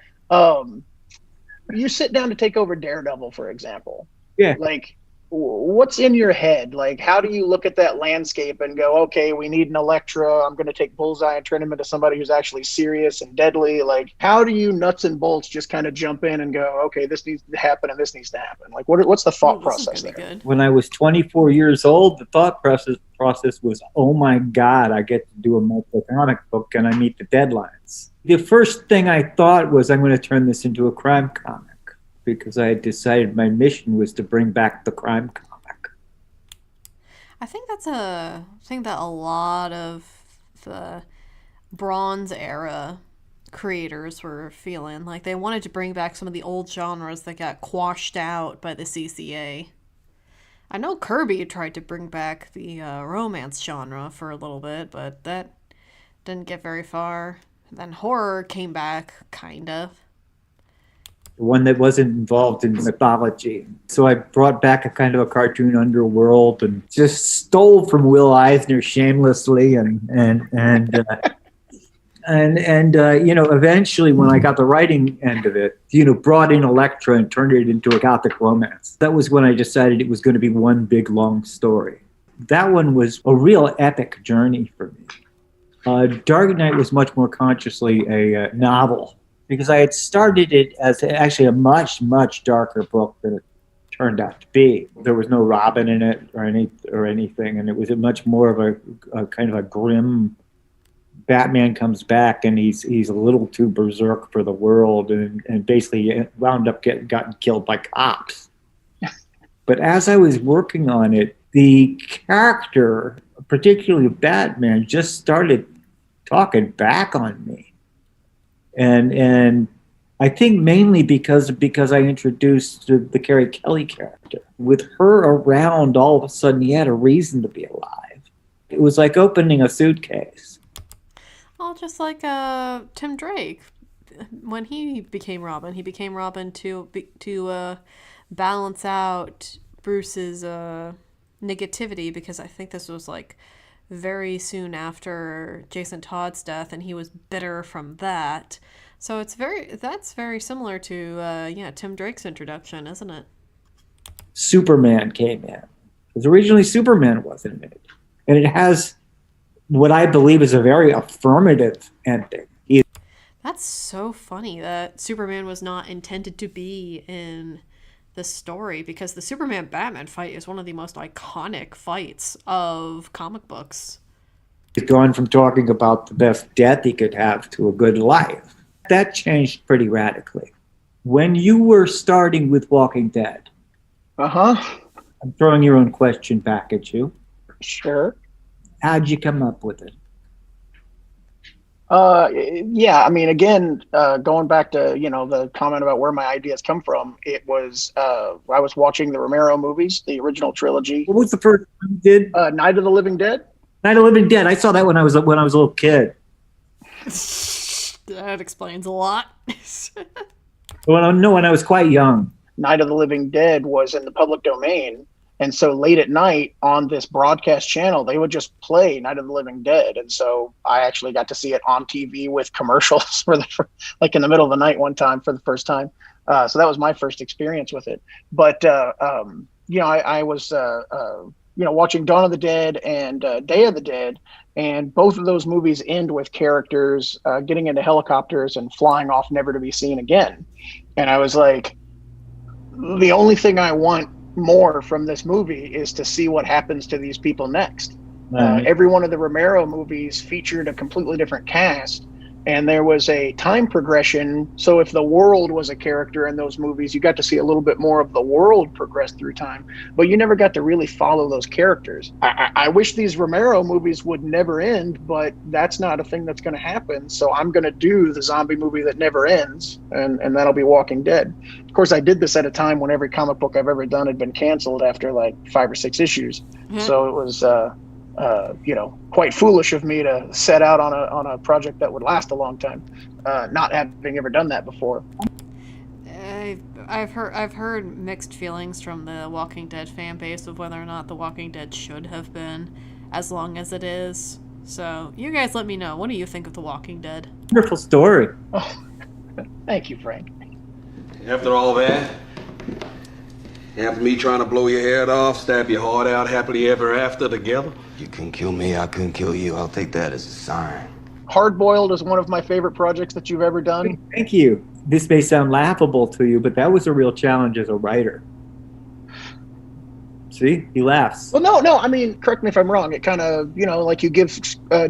you sit down to take over Daredevil, for example. Yeah. Like, what's in your head? Like, how do you look at that landscape and go, okay, we need an Elektra. I'm going to take Bullseye and turn him into somebody who's actually serious and deadly. Like, how do you nuts and bolts just kind of jump in and go, okay, this needs to happen and this needs to happen? Like, what's the thought process there? Good. When I was 24 years old, the thought process was, oh my God, I get to do a multiple comic book and I meet the deadlines. The first thing I thought was, I'm going to turn this into a crime comic, because I had decided my mission was to bring back the crime comic. I think that's a thing that a lot of the Bronze Era creators were feeling. Like, they wanted to bring back some of the old genres that got quashed out by the CCA. I know Kirby tried to bring back the romance genre for a little bit, but that didn't get very far. Then horror came back, kind of. The one that wasn't involved in mythology. So I brought back a kind of a cartoon underworld and just stole from Will Eisner shamelessly, and eventually when I got the writing end of it, brought in Elektra and turned it into a gothic romance. That was when I decided it was going to be one big long story. That one was a real epic journey for me. Dark Knight was much more consciously a novel, because I had started it as actually a much, much darker book than it turned out to be. There was no Robin in it or anything, and it was a much more of a kind of a grim Batman comes back and he's a little too berserk for the world, and basically wound up gotten killed by cops. But as I was working on it, the character, particularly Batman, just started talking back on me. And I think mainly because I introduced the Carrie Kelly character. With her around, all of a sudden he had a reason to be alive. It was like opening a suitcase. Well, just like Tim Drake, when he became Robin to balance out Bruce's negativity, because I think this was like very soon after Jason Todd's death, and he was bitter from that. So that's very similar to Tim Drake's introduction, isn't it? Superman came in, because originally Superman wasn't in it, and it has what I believe is a very affirmative ending. That's so funny that Superman was not intended to be in the story, because the Superman Batman fight is one of the most iconic fights of comic books. He's gone from talking about the best death he could have to a good life. That changed pretty radically. When you were starting with Walking Dead, I'm throwing your own question back at you. Sure. How'd you come up with it? Yeah, I mean, again, going back to, the comment about where my ideas come from, it was, I was watching the Romero movies, the original trilogy, What was the first one you did? Night of the Living Dead. Night of the Living Dead. I saw that when I was a little kid. That explains a lot. When I was quite young. Night of the Living Dead was in the public domain. And so late at night on this broadcast channel, they would just play Night of the Living Dead. And so I actually got to see it on TV with commercials like in the middle of the night one time for the first time. So that was my first experience with it. But, I was, watching Dawn of the Dead and Day of the Dead. And both of those movies end with characters getting into helicopters and flying off never to be seen again. And I was like, the only thing I want more from this movie is to see what happens to these people next. Every one of the Romero movies featured a completely different cast, and there was a time progression. So if the world was a character in those movies, you got to see a little bit more of the world progress through time, but you never got to really follow those characters. I wish these Romero movies would never end, but that's not a thing that's going to happen. So I'm going to do the zombie movie that never ends, and that'll be Walking Dead. Of course, I did this at a time when every comic book I've ever done had been canceled after like 5 or 6 issues. So it was, quite foolish of me to set out on a project that would last a long time, not having ever done that before. I've heard mixed feelings from the Walking Dead fan base of whether or not the Walking Dead should have been as long as it is. So you guys let me know. What do you think of the Walking Dead? Wonderful story. Oh, thank you, Frank. After all that, after me trying to blow your head off, stab your heart out happily ever after together. You couldn't kill me, I couldn't kill you. I'll take that as a sign. Hard Boiled is one of my favorite projects that you've ever done. Thank you. This may sound laughable to you, but that was a real challenge as a writer. See, he laughs. Well, no. I mean, correct me if I'm wrong. It kind of, like you give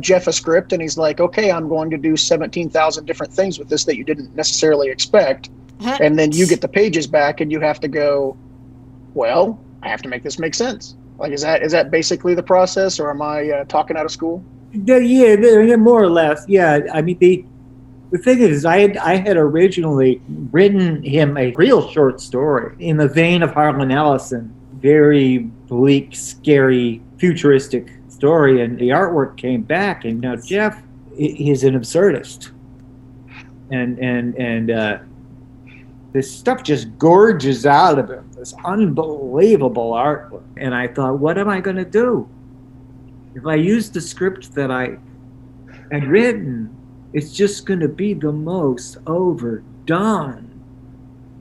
Jeff a script and he's like, okay, I'm going to do 17,000 different things with this that you didn't necessarily expect. And then you get the pages back and you have to go, well, I have to make this make sense. Like, is that basically the process, or am I talking out of school? Yeah, more or less. Yeah, I mean, the thing is, I had originally written him a real short story in the vein of Harlan Ellison, very bleak, scary, futuristic story, and the artwork came back, and now Jeff is an absurdist, and this stuff just gorges out of him, this unbelievable artwork. And I thought, what am I going to do? If I use the script that I had written, it's just going to be the most overdone,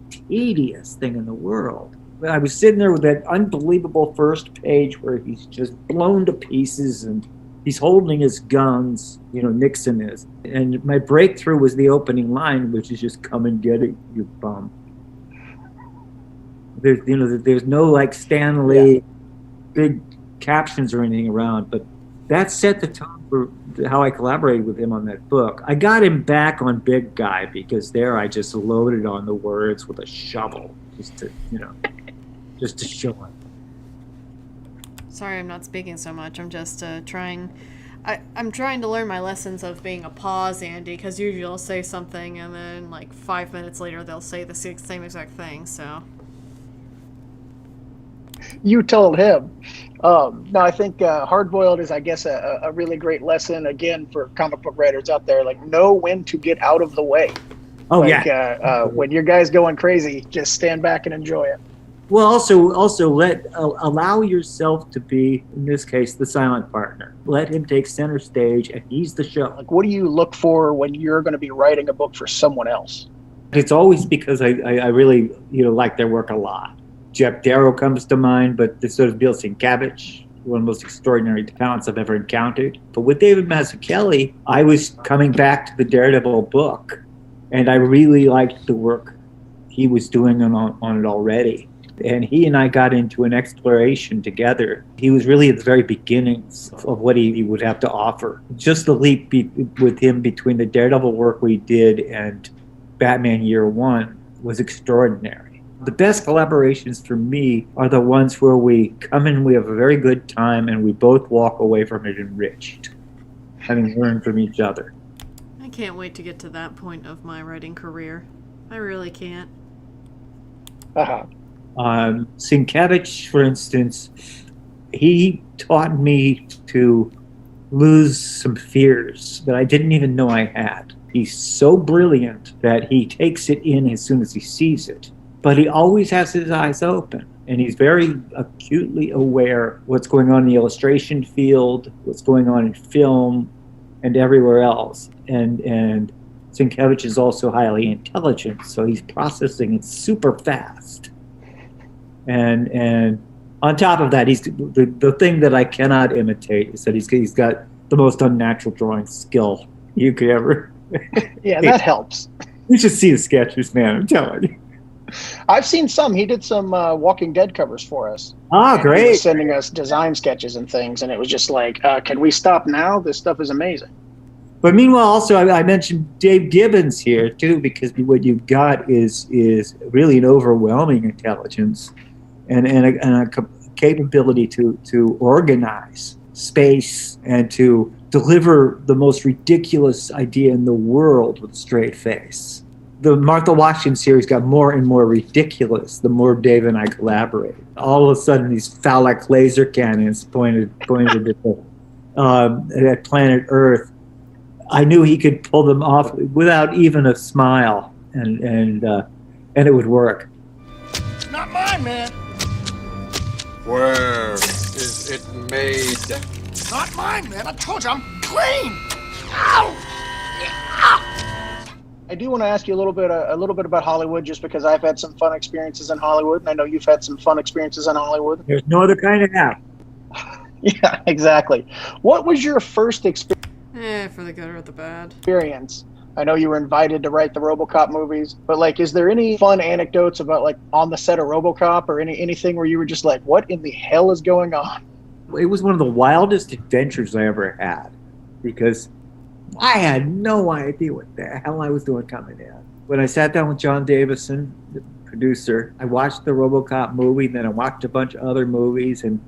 tedious thing in the world. I was sitting there with that unbelievable first page where he's just blown to pieces and he's holding his guns, Nixon is. And my breakthrough was the opening line, which is just, come and get it, you bum. There's no like Stanley big captions or anything around, but that set the tone for how I collaborated with him on that book. I got him back on Big Guy because there I just loaded on the words with a shovel just to show him. Sorry, I'm not speaking so much. I'm just trying. I'm trying to learn my lessons of being a pause, Andy, because usually I'll say something and then like 5 minutes later they'll say the same exact thing. So you told him. No, I think Hard Boiled is, I guess, a really great lesson again for comic book writers out there. Like, know when to get out of the way. Oh, like, yeah. When your guy's going crazy, just stand back and enjoy it. Well, also allow yourself to be, in this case, the silent partner. Let him take center stage, and he's the show. Like, what do you look for when you're going to be writing a book for someone else? It's always because I really like their work a lot. Jeff Darrow comes to mind, but this sort of Bill Sienkiewicz, one of the most extraordinary talents I've ever encountered. But with David Mazzucchelli, I was coming back to the Daredevil book, and I really liked the work he was doing on it already. And he and I got into an exploration together. He was really at the very beginnings of what he would have to offer. Just the leap with him between the Daredevil work we did and Batman Year One was extraordinary. The best collaborations for me are the ones where we come in, we have a very good time, and we both walk away from it enriched, having learned from each other. can't wait to get to that point of my writing career. I really can't. Uh-huh. Sienkiewicz, for instance, he taught me to lose some fears that I didn't even know I had. He's so brilliant that he takes it in as soon as he sees it, but he always has his eyes open, and he's very acutely aware what's going on in the illustration field, what's going on in film, and everywhere else. And Sienkiewicz is also highly intelligent, so he's processing it super fast. And on top of that, he's the thing that I cannot imitate is that he's got the most unnatural drawing skill you could ever. Yeah, that helps. You should see the sketches, man. I'm telling you. I've seen some. He did some Walking Dead covers for us. Oh, And he great. was sending us design sketches and things, and it was just like, can we stop now? This stuff is amazing. But meanwhile, also I mentioned Dave Gibbons here too, because what you've got is really an overwhelming intelligence and a capability to organize space and to deliver the most ridiculous idea in the world with a straight face. The Martha Washington series got more and more ridiculous the more Dave and I collaborated. All of a sudden, these phallic laser cannons pointed at planet Earth. I knew he could pull them off without even a smile, and it would work. It's not mine, man. Where is it made? It's not mine, man. I told you I'm clean. Ow! I do want to ask you a little bit about Hollywood, just because I've had some fun experiences in Hollywood, and I know you've had some fun experiences in Hollywood. There's no other kind of app. Yeah, exactly. What was your first For the good or the bad. experience? I know you were invited to write the RoboCop movies, but like, is there any fun anecdotes about like on the set of RoboCop or anything where you were just like, what in the hell is going on? It was one of the wildest adventures I ever had, because I had no idea what the hell I was doing coming in. When I sat down with John Davison, the producer, I watched the RoboCop movie, then I watched a bunch of other movies, and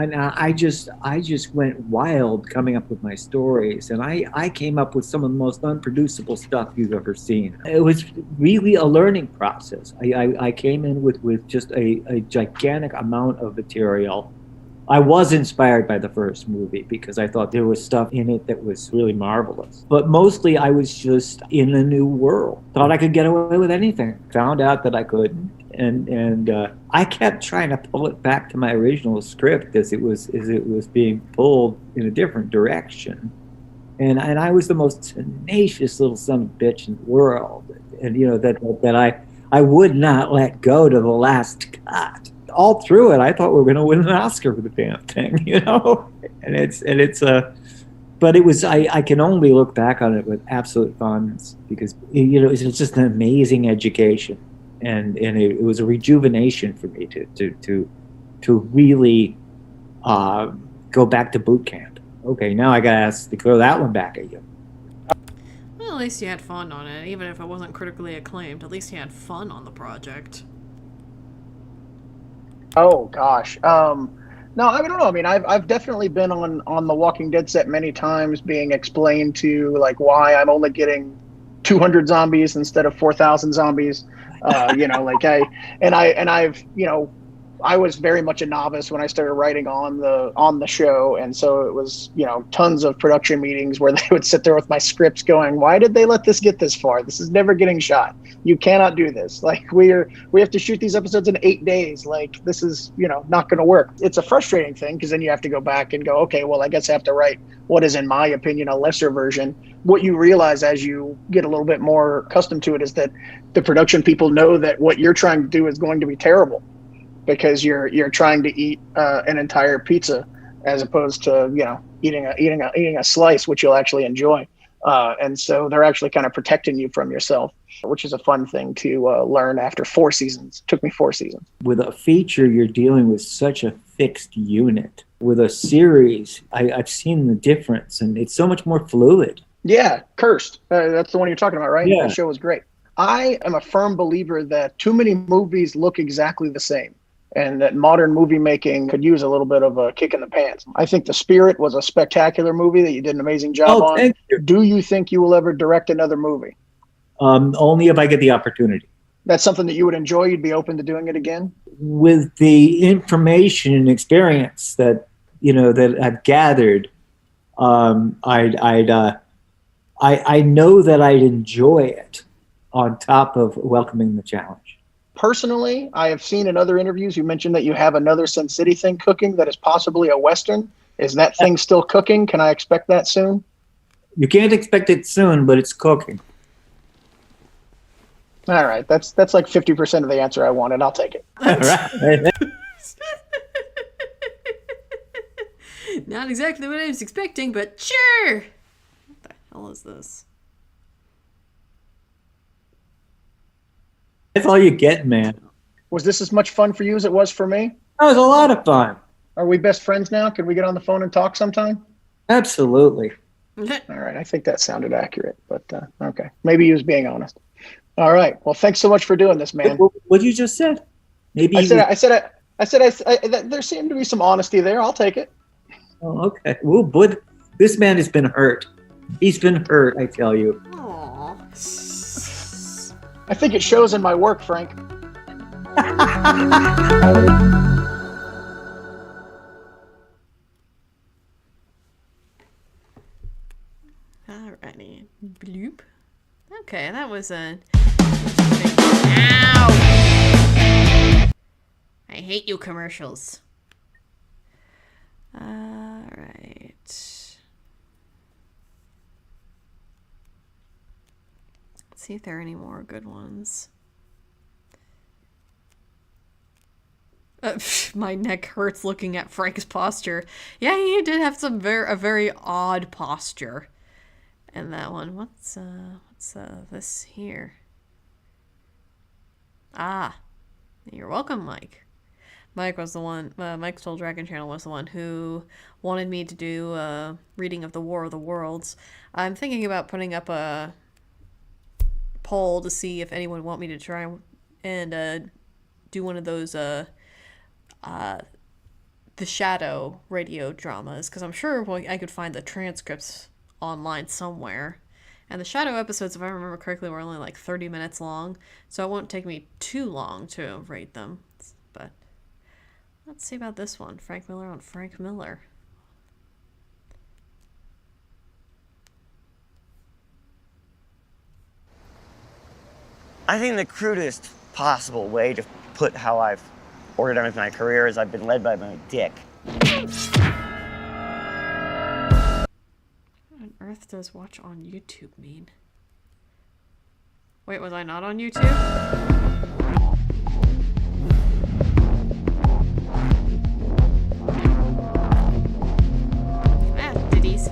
I just went wild coming up with my stories, and I came up with some of the most unproducible stuff you've ever seen. It was really a learning process. I came in with just a gigantic amount of material. I was inspired by the first movie because I thought there was stuff in it that was really marvelous. But mostly I was just in a new world. Thought I could get away with anything. Found out that I couldn't. And I kept trying to pull it back to my original script as it was being pulled in a different direction. And I was the most tenacious little son of a bitch in the world. And you know that I would not let go to the last cut. All through it, I thought we were going to win an Oscar for the damn thing, you know. But it was. I can only look back on it with absolute fondness because you know it's just an amazing education, and it was a rejuvenation for me to really go back to boot camp. Okay, now I got to throw that one back at you. Well, at least you had fun on it, even if it wasn't critically acclaimed. At least you had fun on the project. Oh gosh. No, I don't know. I mean, I've definitely been on the Walking Dead set many times, being explained to like why I'm only getting 200 zombies instead of 4,000 zombies. You know, like I've you know, I was very much a novice when I started writing on the show, and so it was, you know, tons of production meetings where they would sit there with my scripts going, why did they let this get this far? This is never getting shot. You cannot do this. Like we have to shoot these episodes in 8 days. Like this is, you know, not going to work. It's a frustrating thing because then you have to go back and go, okay, well, I guess I have to write what is, in my opinion, a lesser version. What you realize as you get a little bit more accustomed to it is that the production people know that what you're trying to do is going to be terrible, because you're trying to eat an entire pizza as opposed to, you know, eating a slice, which you'll actually enjoy. And so they're actually kind of protecting you from yourself, which is a fun thing to learn after 4 seasons. It took me 4 seasons. With a feature, you're dealing with such a fixed unit. With a series, I've seen the difference, and it's so much more fluid. Yeah, Cursed. That's the one you're talking about, right? Yeah. The show was great. I am a firm believer that too many movies look exactly the same. and that modern movie making could use a little bit of a kick in the pants. I think The Spirit was a spectacular movie that you did an amazing job on. Thank you. Do you think you will ever direct another movie? Only if I get the opportunity. That's something that you would enjoy? You'd be open to doing it again? With the information and experience that I've gathered, I know that I'd enjoy it on top of welcoming the challenge. Personally, I have seen in other interviews you mentioned that you have another Sin City thing cooking that is possibly a Western. Is that thing still cooking? Can I expect that soon? You can't expect it soon, but it's cooking. All right, that's like 50% of the answer I wanted. I'll take it. Right. Not exactly what I was expecting, but sure. What the hell is this? That's all you get, man. Was this as much fun for you as it was for me? That was a lot of fun. Are we best friends now? Can we get on the phone and talk sometime? Absolutely. All right, I think that sounded accurate, but okay. Maybe he was being honest. All right. Well, thanks so much for doing this, man. What you just said? Maybe I said there seemed to be some honesty there. I'll take it. Oh, okay. Well, but this man has been hurt. He's been hurt, I tell you. Aww. I think it shows in my work, Frank. Alrighty. Bloop. Okay, that was a... Ow! I hate you commercials. Alright. Let's see if there are any more good ones. My neck hurts looking at Frank's posture. Yeah, he did have a very odd posture. And that one, what's this here? Ah, you're welcome, Mike. Mike was the one, Mike's Old Dragon Channel was the one who wanted me to do a reading of the War of the Worlds. I'm thinking about putting up a poll to see if anyone want me to try and do one of those The Shadow radio dramas, because I'm sure I could find the transcripts online somewhere. And the Shadow episodes, if I remember correctly, were only like 30 minutes long, so it won't take me too long to rate them. But let's see about this one. Frank Miller on Frank Miller. I think the crudest possible way to put how I've organized my career is I've been led by my dick. What on earth does watch on YouTube mean? Wait, was I not on YouTube? Ditties.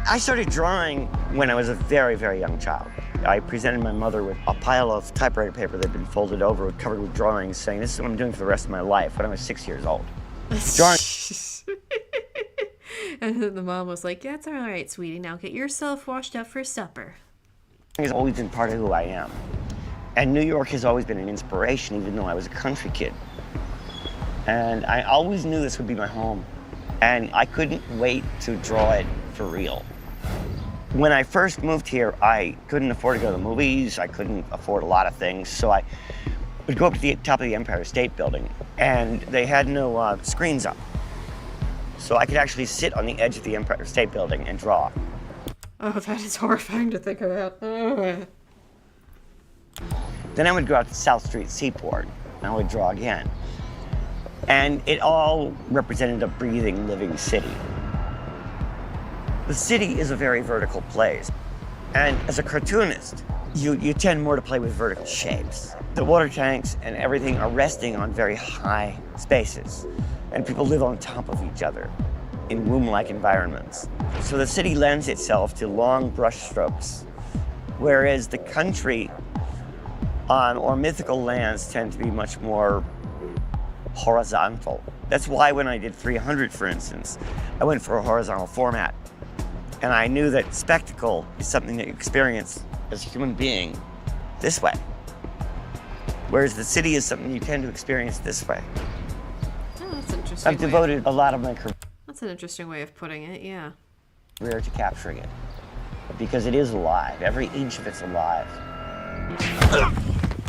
I started drawing when I was a very, very young child. I presented my mother with a pile of typewriter paper that had been folded over, covered with drawings, saying, "This is what I'm doing for the rest of my life," when I was 6 years old. Drawing. And the mom was like, "That's all right, sweetie. Now get yourself washed up for supper." Has always been part of who I am. And New York has always been an inspiration, even though I was a country kid. And I always knew this would be my home. And I couldn't wait to draw it for real. When I first moved here, I couldn't afford to go to the movies. I couldn't afford a lot of things. So I would go up to the top of the Empire State Building, and they had no screens up. So I could actually sit on the edge of the Empire State Building and draw. Oh, that is horrifying to think about. Ugh. Then I would go out to South Street Seaport, and I would draw again. And it all represented a breathing, living city. The city is a very vertical place. And as a cartoonist, you tend more to play with vertical shapes. The water tanks and everything are resting on very high spaces, and people live on top of each other in womb-like environments. So the city lends itself to long brush strokes, whereas the country or mythical lands tend to be much more horizontal. That's why when I did 300, for instance, I went for a horizontal format. And I knew that spectacle is something that you experience as a human being this way, whereas the city is something you tend to experience this way. Oh, that's an interesting. I've devoted a lot of my career. That's an interesting way of putting it, yeah. To capturing it, because it is alive. Every inch of it's alive.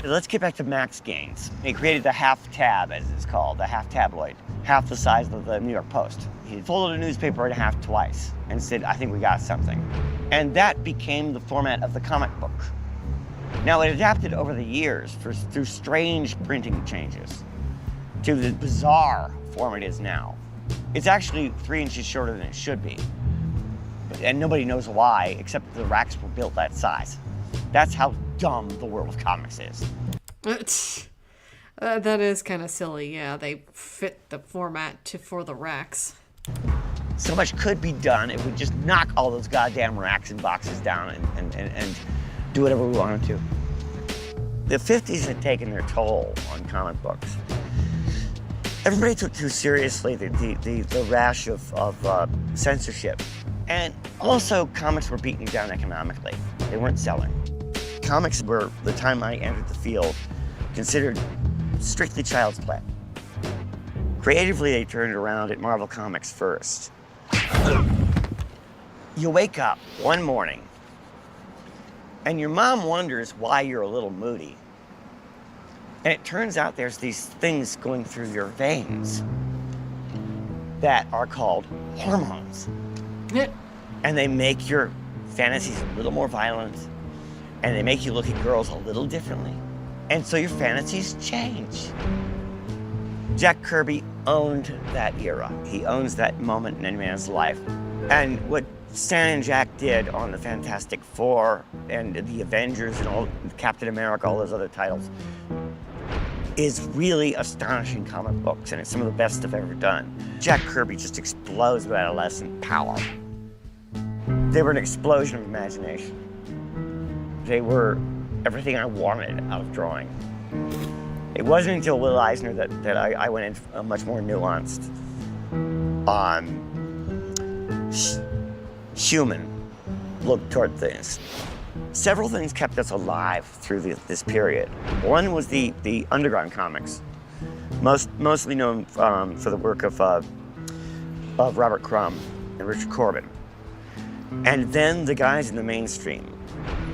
Let's get back to Max Gaines. He created the half tab, as it's called, the half tabloid, half the size of the New York Post. He folded a newspaper in half twice and said, I think we got something. And that became the format of the comic book. Now, it adapted over the years through strange printing changes to the bizarre form it is now. It's actually 3 inches shorter than it should be. And nobody knows why, except that the racks were built that size. That's how dumb the world of comics is. That is kind of silly, yeah. They fit the format for the racks. So much could be done if we just knock all those goddamn racks and boxes down and do whatever we wanted to. The 50s had taken their toll on comic books. Everybody took too seriously the rash of censorship. And also, comics were beaten down economically. They weren't selling. Comics were, the time I entered the field, considered strictly child's play. Creatively, they turned around at Marvel Comics first. You wake up one morning, and your mom wonders why you're a little moody. And it turns out there's these things going through your veins that are called hormones. And they make your fantasies a little more violent, and they make you look at girls a little differently. And so your fantasies change. Jack Kirby owned that era. He owns that moment in any man's life. And what Stan and Jack did on the Fantastic Four and the Avengers and all, Captain America, all those other titles, is really astonishing comic books, and it's some of the best I've ever done. Jack Kirby just explodes with adolescent power. They were an explosion of imagination. They were everything I wanted out of drawing. It wasn't until Will Eisner that I went into a much more nuanced, human look toward things. Several things kept us alive through this period. One was the underground comics, mostly known for the work of Robert Crumb and Richard Corbin. And then the guys in the mainstream,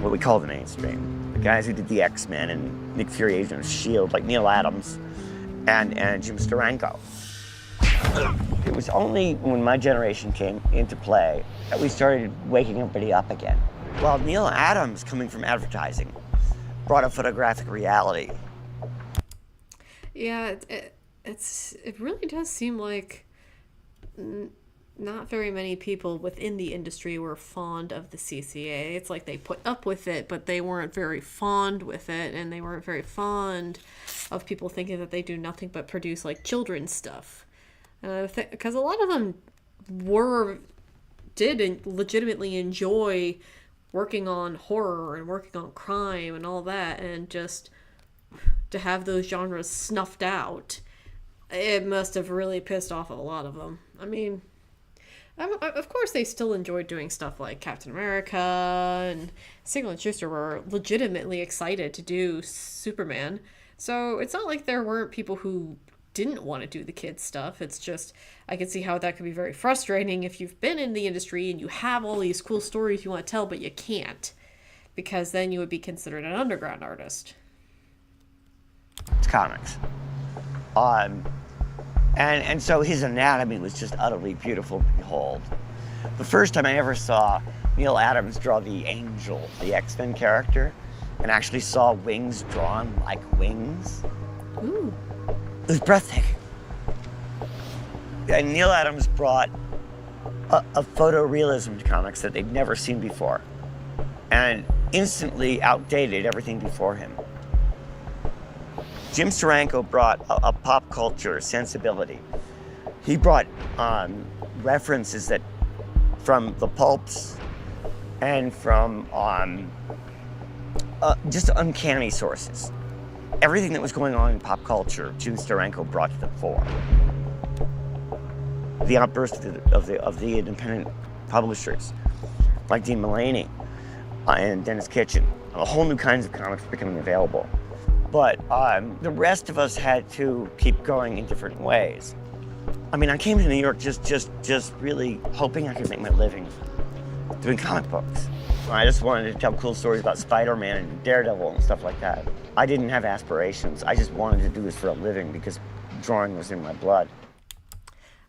what we call the mainstream, the guys who did the X-Men and Nick Fury, Agent of S.H.I.E.L.D., like Neil Adams and Jim Steranko. It was only when my generation came into play that we started waking everybody up again. While Neil Adams, coming from advertising, brought a photographic reality. Yeah, it really does seem like not very many people within the industry were fond of the CCA. It's like they put up with it, but they weren't very fond with it, and they weren't very fond of people thinking that they do nothing but produce like children's stuff. Because a lot of them did legitimately enjoy working on horror and working on crime and all that, and just to have those genres snuffed out, it must have really pissed off a lot of them. I mean, of course they still enjoyed doing stuff like Captain America, and Siegel and Schuster were legitimately excited to do Superman, so it's not like there weren't people who didn't want to do the kids stuff. It's just, I can see how that could be very frustrating if you've been in the industry and you have all these cool stories you want to tell, but you can't, because then you would be considered an underground artist. It's comics. And so his anatomy was just utterly beautiful to behold. The first time I ever saw Neil Adams draw the Angel, the X-Men character, and actually saw wings drawn like wings, Ooh. It was breathtaking. And Neil Adams brought a photorealism to comics that they'd never seen before, and instantly outdated everything before him. Jim Steranko brought a pop culture sensibility. He brought references that from the pulps and from just uncanny sources. Everything that was going on in pop culture, Jim Steranko brought to the fore. The outburst of the independent publishers, like Dean Mullaney and Dennis Kitchen, a whole new kinds of comics becoming available. But the rest of us had to keep going in different ways. I mean, I came to New York just really hoping I could make my living doing comic books. I just wanted to tell cool stories about Spider-Man and Daredevil and stuff like that. I didn't have aspirations. I just wanted to do this for a living because drawing was in my blood.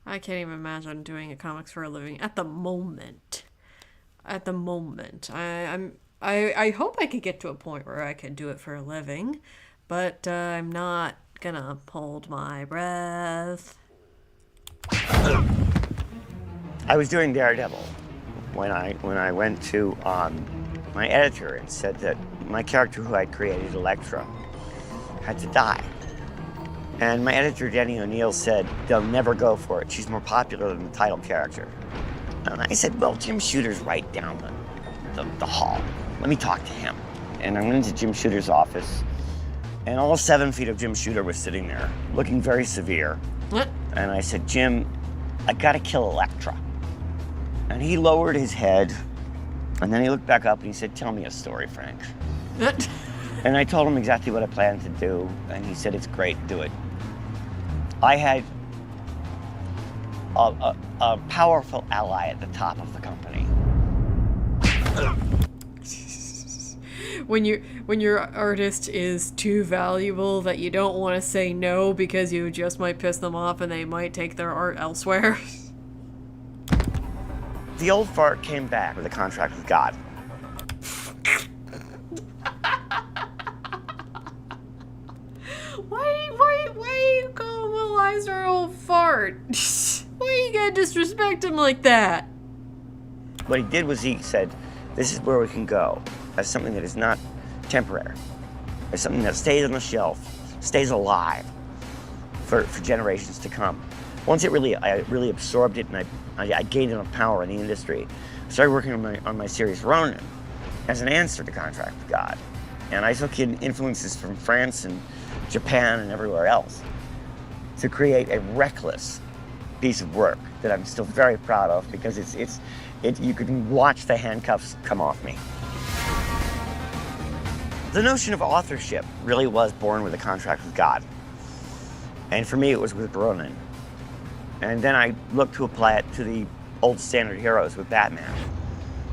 I can't even imagine doing comics for a living at the moment. At the moment. I hope I could get to a point where I could do it for a living, but I'm not gonna hold my breath. I was doing Daredevil when I went to my editor and said that my character who I created, Elektra, had to die. And my editor, Danny O'Neill, said they'll never go for it. She's more popular than the title character. And I said, well, Jim Shooter's right down the hall. Let me talk to him. And I went into Jim Shooter's office, and all 7 feet of Jim Shooter was sitting there, looking very severe. What? And I said, Jim, I gotta kill Elektra. And he lowered his head, and then he looked back up and he said, tell me a story, Frank. What? And I told him exactly what I planned to do, and he said, it's great, do it. I had a powerful ally at the top of the company. When your artist is too valuable that you don't want to say no because you just might piss them off and they might take their art elsewhere. The old fart came back with a contract with God. Why you call Will Eisner old fart? Why you gotta disrespect him like that? What he did was he said, this is where we can go, as something that is not temporary, as something that stays on the shelf, stays alive for generations to come. Once I really absorbed it and I gained enough power in the industry, I started working on my series Ronin as an answer to Contract with God. And I took in influences from France and Japan and everywhere else to create a reckless piece of work that I'm still very proud of because you can watch the handcuffs come off me. The notion of authorship really was born with a contract with God. And for me, it was with Ronin. And then I looked to apply it to the old standard heroes with Batman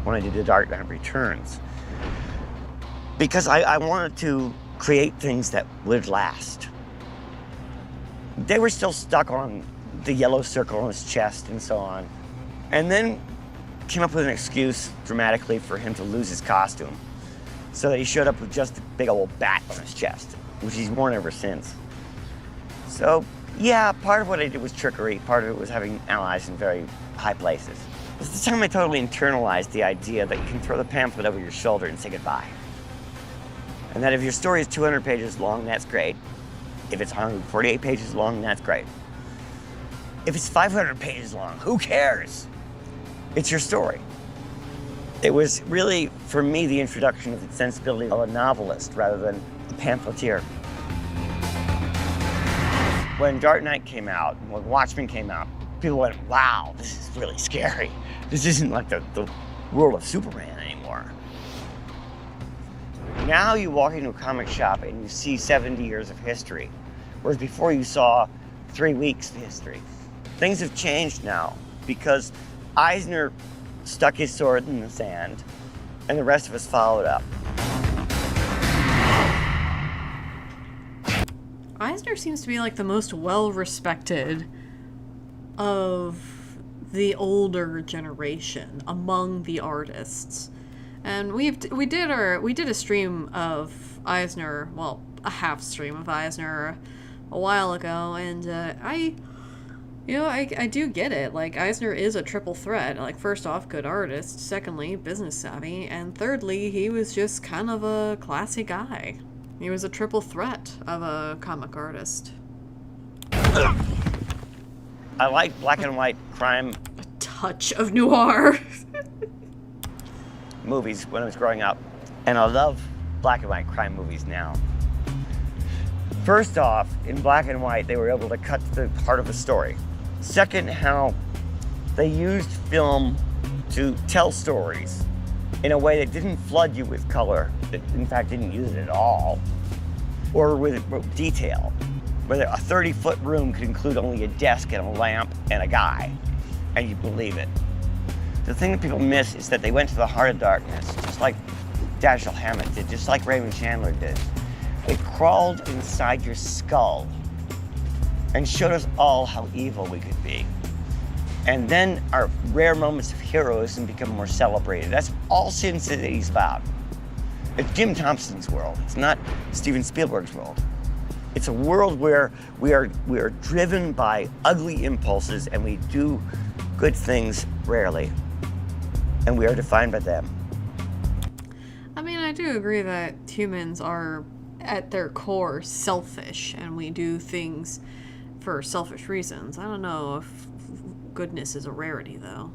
when I did The Dark Knight Returns. Because I wanted to create things that would last. They were still stuck on the yellow circle on his chest and so on. And then came up with an excuse dramatically for him to lose his costume so that he showed up with just a big old bat on his chest, which he's worn ever since. So yeah, part of what I did was trickery, part of it was having allies in very high places. It's the time I totally internalized the idea that you can throw the pamphlet over your shoulder and say goodbye. And that if your story is 200 pages long, that's great. If it's 148 pages long, that's great. If it's 500 pages long, who cares? It's your story. It was really, for me, the introduction of the sensibility of a novelist rather than a pamphleteer. When Dark Knight came out, when Watchmen came out, people went, wow, this is really scary. This isn't like the world of Superman anymore. Now you walk into a comic shop and you see 70 years of history, whereas before you saw 3 weeks of history. Things have changed now because Eisner stuck his sword in the sand and the rest of us followed up. Eisner seems to be like the most well-respected of the older generation among the artists. And we did a stream of Eisner, well, a half stream of Eisner a while ago, and I do get it. Like, Eisner is a triple threat. Like, first off, good artist. Secondly, business savvy. And thirdly, he was just kind of a classy guy. He was a triple threat of a comic artist. I like black and white crime A touch of noir. movies when I was growing up, and I love black and white crime movies now. First off, in black and white, they were able to cut to the heart of the story. Second, how they used film to tell stories in a way that didn't flood you with color, that in fact didn't use it at all. or with detail, where a 30-foot room could include only a desk and a lamp and a guy, and you believe it. The thing that people miss is that they went to the heart of darkness, just like Dashiell Hammett did, just like Raymond Chandler did. It crawled inside your skull and showed us all how evil we could be. And then our rare moments of heroism become more celebrated. That's all Sin City's about. It's Jim Thompson's world. It's not Steven Spielberg's world. It's a world where we are driven by ugly impulses and we do good things rarely. And we are defined by them. I mean, I do agree that humans are, at their core, selfish, and we do things for selfish reasons. I don't know if goodness is a rarity, though.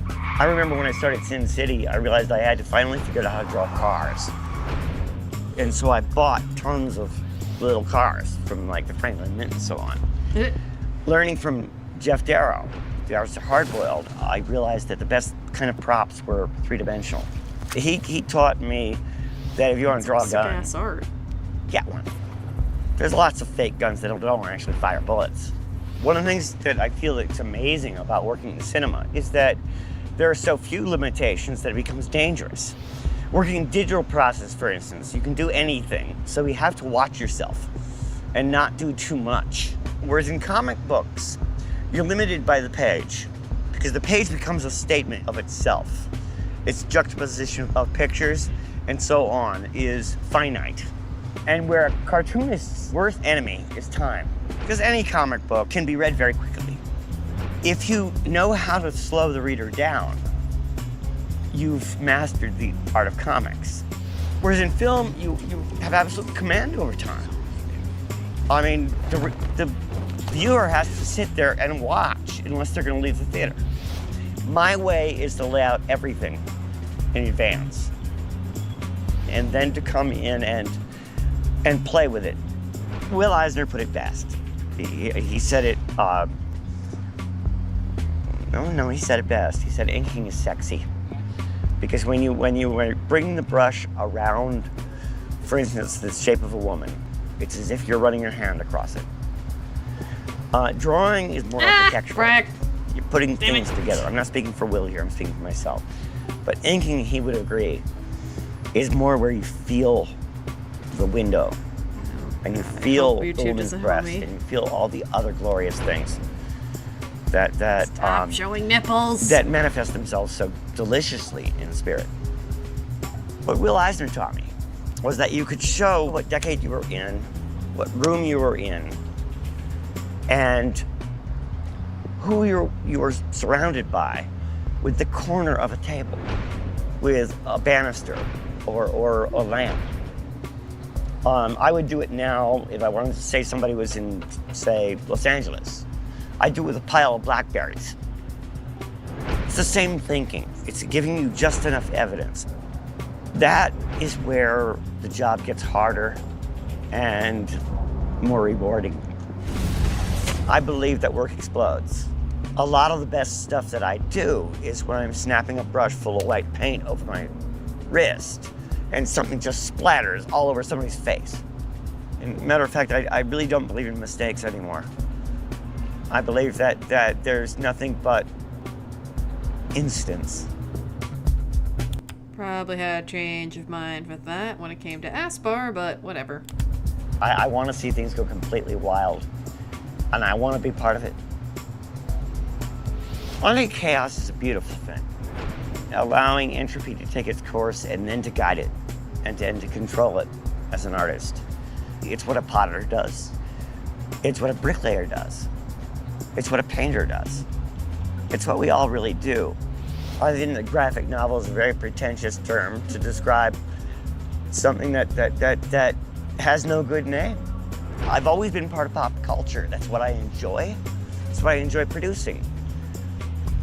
I remember when I started Sin City, I realized I had to finally figure out how to draw cars. And so I bought tons of little cars from like the Franklin Mint and so on. Learning from Jeff Darrow, the artist of Hardboiled, I realized that the best kind of props were three-dimensional. He taught me that if you want to draw a gun, Sick-ass art. get one. There's lots of fake guns that don't actually fire bullets. One of the things that I feel that's amazing about working in cinema is that there are so few limitations that it becomes dangerous. Working in digital process, for instance, you can do anything, so you have to watch yourself and not do too much. Whereas in comic books, you're limited by the page, because the page becomes a statement of itself. Its juxtaposition of pictures and so on is finite. And where a cartoonist's worst enemy is time, because any comic book can be read very quickly. If you know how to slow the reader down, you've mastered the art of comics. Whereas in film, you have absolute command over time. I mean, the viewer has to sit there and watch unless they're going to leave the theater. My way is to lay out everything in advance and then to come in and play with it. Will Eisner put it best. He said it, he said it best. He said inking is sexy. Because when you bring the brush around, for instance, the shape of a woman, it's as if you're running your hand across it. Drawing is more architectural. You're putting things together. I'm not speaking for Will here, I'm speaking for myself. But inking, he would agree, is more where you feel the window, and you feel the woman's breast, and you feel all the other glorious things that Stop showing nipples. that manifest themselves so deliciously in spirit. What Will Eisner taught me was that you could show what decade you were in, what room you were in, and who you were surrounded by with the corner of a table, with a banister or a lamp. I would do it now if I wanted to say somebody was in, say, Los Angeles. I'd do it with a pile of blackberries. It's the same thinking. It's giving you just enough evidence. That is where the job gets harder and more rewarding. I believe that work explodes. A lot of the best stuff that I do is when I'm snapping a brush full of white paint over my wrist and something just splatters all over somebody's face. And matter of fact, I really don't believe in mistakes anymore. I believe that there's nothing but instance. Probably had a change of mind with that when it came to Aspar, but whatever. I want to see things go completely wild, and I want to be part of it. I think chaos is a beautiful thing. Allowing entropy to take its course and then to guide it and to control it as an artist. It's what a potter does. It's what a bricklayer does. It's what a painter does. It's what we all really do. I think the graphic novel is a very pretentious term to describe something that has no good name. I've always been part of pop culture. That's what I enjoy. That's what I enjoy producing.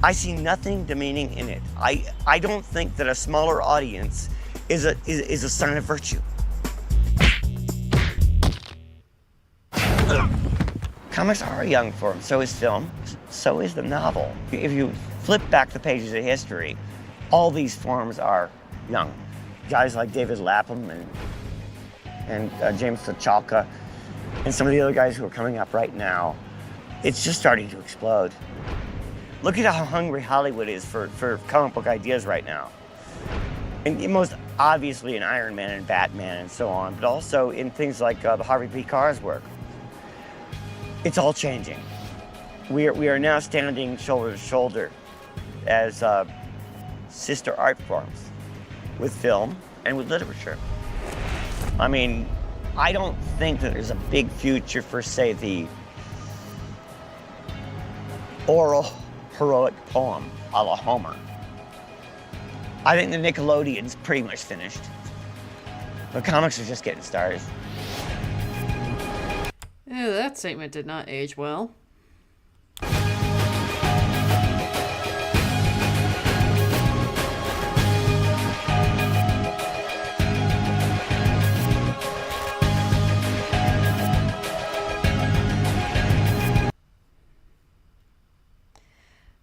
I see nothing demeaning in it. I don't think that a smaller audience is a sign of virtue. Comics are a young form, so is film, so is the novel. If you flip back the pages of history, all these forms are young. Guys like David Lapham and James Tachalka, and some of the other guys who are coming up right now, it's just starting to explode. Look at how hungry Hollywood is for comic book ideas right now. And most obviously in Iron Man and Batman and so on, but also in things like the Harvey P. Carr's work. It's all changing. We are now standing shoulder to shoulder as sister art forms with film and with literature. I mean, I don't think that there's a big future for, say, the oral heroic poem a la Homer. I think the Nickelodeon's pretty much finished. The comics are just getting started. Yeah, that statement did not age well.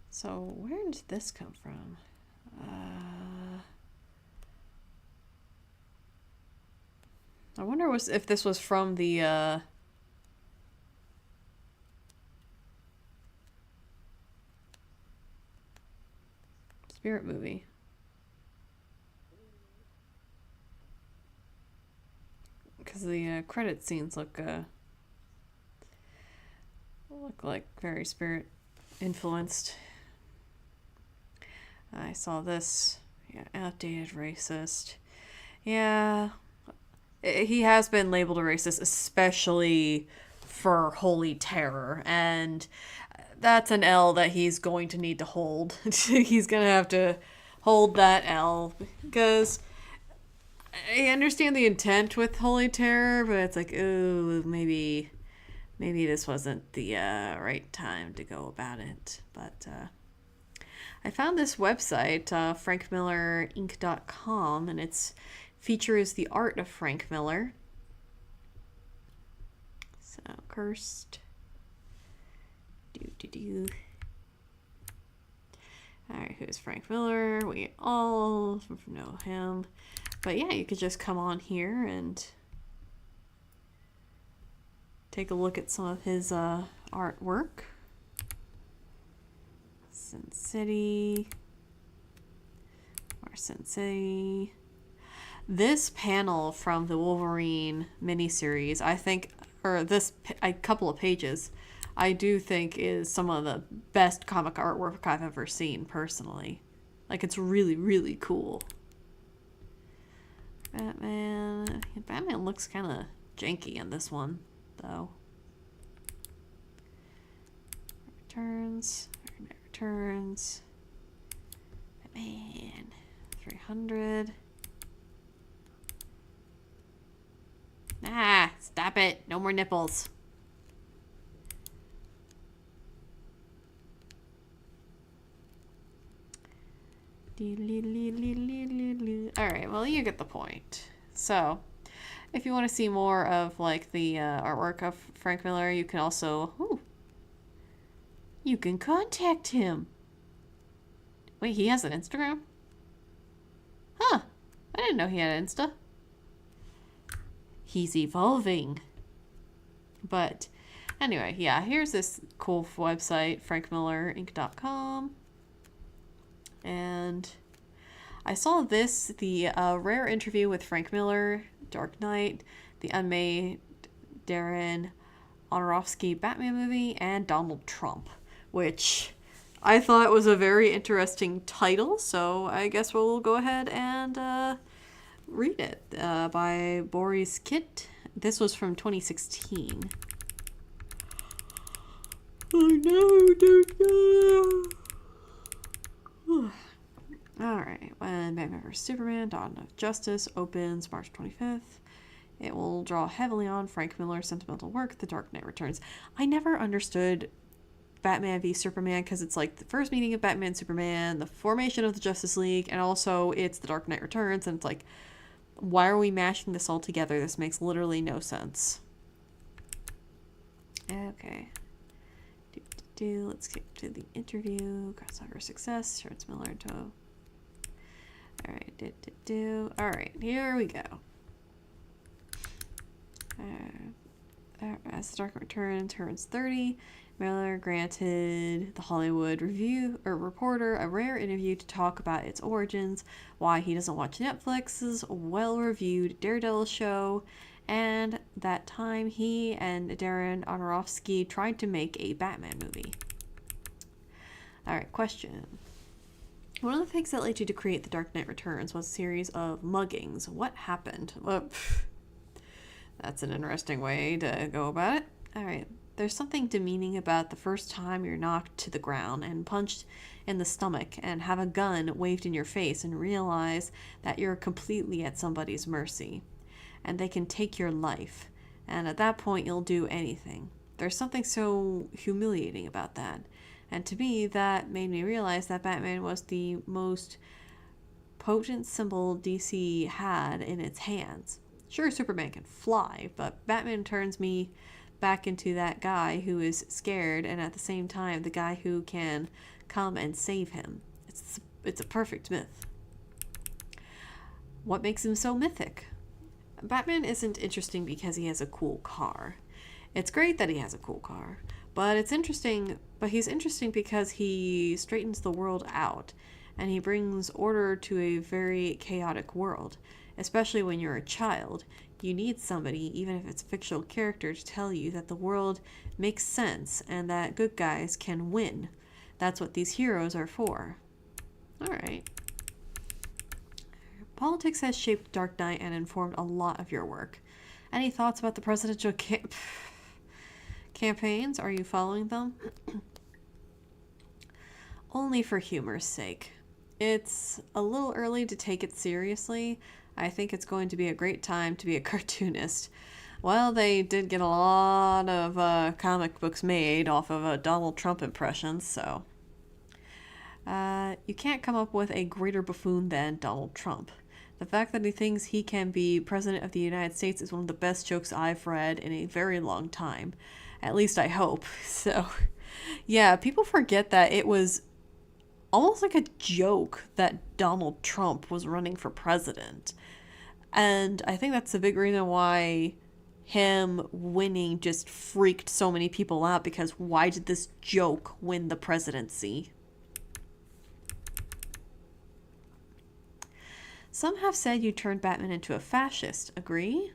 So, where did this come from? I wonder if this was from the Spirit movie. Because the credit scenes look like very Spirit influenced. I saw this. Yeah, outdated racist. Yeah. He has been labeled a racist, especially for Holy Terror. And that's an L that he's going to need to hold. He's going to have to hold that L. Because I understand the intent with Holy Terror, but it's like, ooh, maybe this wasn't the right time to go about it. But I found this website, frankmillerinc.com, and its features the art of Frank Miller. So, cursed. Alright, who's Frank Miller? We all know him. But yeah, you could just come on here and take a look at some of his artwork. Sin City. Or Sin City. This panel from the Wolverine miniseries, I think, or this a couple of pages, I do think is some of the best comic artwork I've ever seen, personally. Like, it's really, really cool. Batman looks kind of janky in this one, though. Returns. Batman. 300. Ah, stop it. No more nipples. Alright, well, you get the point. So, if you want to see more of, like, the artwork of Frank Miller, you can also... Ooh, you can contact him. Wait, he has an Instagram? Huh. I didn't know he had an Insta. He's evolving. But anyway, yeah, here's this cool website, frankmillerinc.com. And I saw this, the rare interview with Frank Miller, Dark Knight, the unmade Darren Aronofsky Batman movie, and Donald Trump, which I thought was a very interesting title, so I guess we'll go ahead and read it, by Boris Kitt. This was from 2016. Alright, when Batman vs. Superman, Dawn of Justice opens March 25th, it will draw heavily on Frank Miller's sentimental work, The Dark Knight Returns. I never understood Batman v Superman because it's like the first meeting of Batman and Superman, the formation of the Justice League, and also it's The Dark Knight Returns, and it's like, why are we mashing this all together? This makes literally no sense. Okay. Let's get to the interview. Crossover success. Turns Miller into a... Alright, Alright, here we go. As The Dark Knight Returns turns 30, Miller granted The Hollywood Review or Reporter a rare interview to talk about its origins, why he doesn't watch Netflix's well-reviewed Daredevil show, and that time he and Darren Aronofsky tried to make a Batman movie. Alright, question. One of the things that led you to create The Dark Knight Returns was a series of muggings. What happened? Well, that's an interesting way to go about it. Alright, there's something demeaning about the first time you're knocked to the ground and punched in the stomach and have a gun waved in your face and realize that you're completely at somebody's mercy and they can take your life. And at that point, you'll do anything. There's something so humiliating about that. And to me, that made me realize that Batman was the most potent symbol DC had in its hands. Sure, Superman can fly, but Batman turns me back into that guy who is scared and at the same time the guy who can come and save him. It's a perfect myth. What makes him so mythic? Batman isn't interesting because he has a cool car. It's great that he has a cool car, but he's interesting because he straightens the world out and he brings order to a very chaotic world. Especially when you're a child, you need somebody, even if it's a fictional character, to tell you that the world makes sense and that good guys can win. That's what these heroes are for. Alright. Politics has shaped Dark Knight and informed a lot of your work. Any thoughts about the presidential campaigns? Are you following them? Only for humor's sake. It's a little early to take it seriously. I think it's going to be a great time to be a cartoonist. Well, they did get a lot of comic books made off of Donald Trump impressions, so... you can't come up with a greater buffoon than Donald Trump. The fact that he thinks he can be president of the United States is one of the best jokes I've read in a very long time. At least I hope. So, yeah, people forget that it was almost like a joke that Donald Trump was running for president. And I think that's the big reason why him winning just freaked so many people out, because why did this joke win the presidency? Some have said you turned Batman into a fascist. Agree?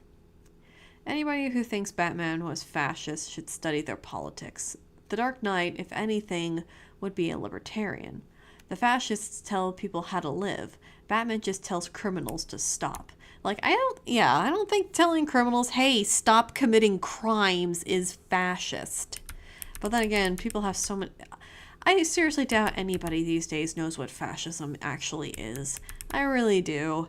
Anybody who thinks Batman was fascist should study their politics. The Dark Knight, if anything, would be a libertarian. The fascists tell people how to live. Batman just tells criminals to stop. Like, I don't think telling criminals, hey, stop committing crimes is fascist. But then again, people have so many... I seriously doubt anybody these days knows what fascism actually is. I really do.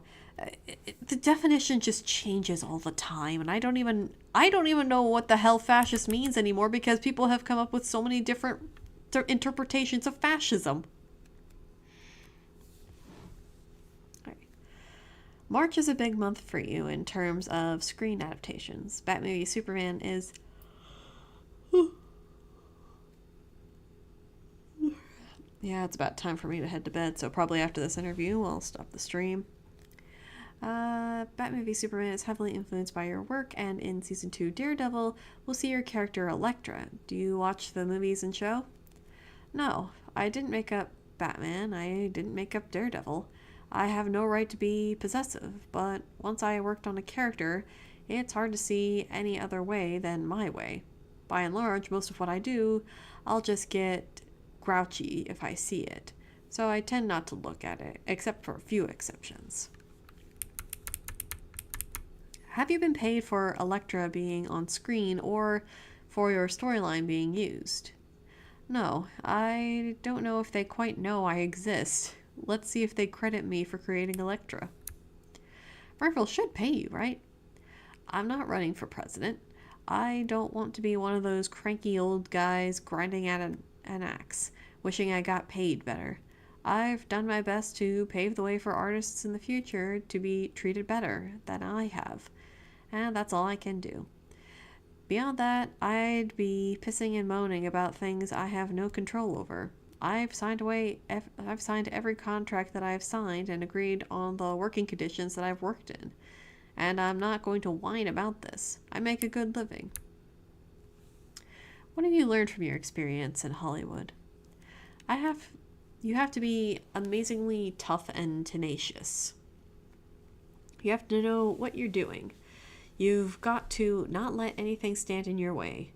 The definition just changes all the time, and I don't even know what the hell fascist means anymore, because people have come up with so many different interpretations of fascism. March is a big month for you in terms of screen adaptations. Batman v Superman is... Yeah, it's about time for me to head to bed, so probably after this interview, I'll stop the stream. Batman v Superman is heavily influenced by your work, and in Season 2 Daredevil, we'll see your character Elektra. Do you watch the movies and show? No, I didn't make up Batman, I didn't make up Daredevil. I have no right to be possessive, but once I worked on a character, it's hard to see any other way than my way. By and large, most of what I do, I'll just get grouchy if I see it, so I tend not to look at it, except for a few exceptions. Have you been paid for Elektra being on screen or for your storyline being used? No, I don't know if they quite know I exist. Let's see if they credit me for creating Elektra. Marvel should pay you, right? I'm not running for president. I don't want to be one of those cranky old guys grinding at an axe, wishing I got paid better. I've done my best to pave the way for artists in the future to be treated better than I have, and that's all I can do. Beyond that, I'd be pissing and moaning about things I have no control over. I've signed every contract that I've signed and agreed on the working conditions that I've worked in. and I'm not going to whine about this. I make a good living. What have you learned from your experience in Hollywood? You have to be amazingly tough and tenacious. You have to know what you're doing. You've got to not let anything stand in your way.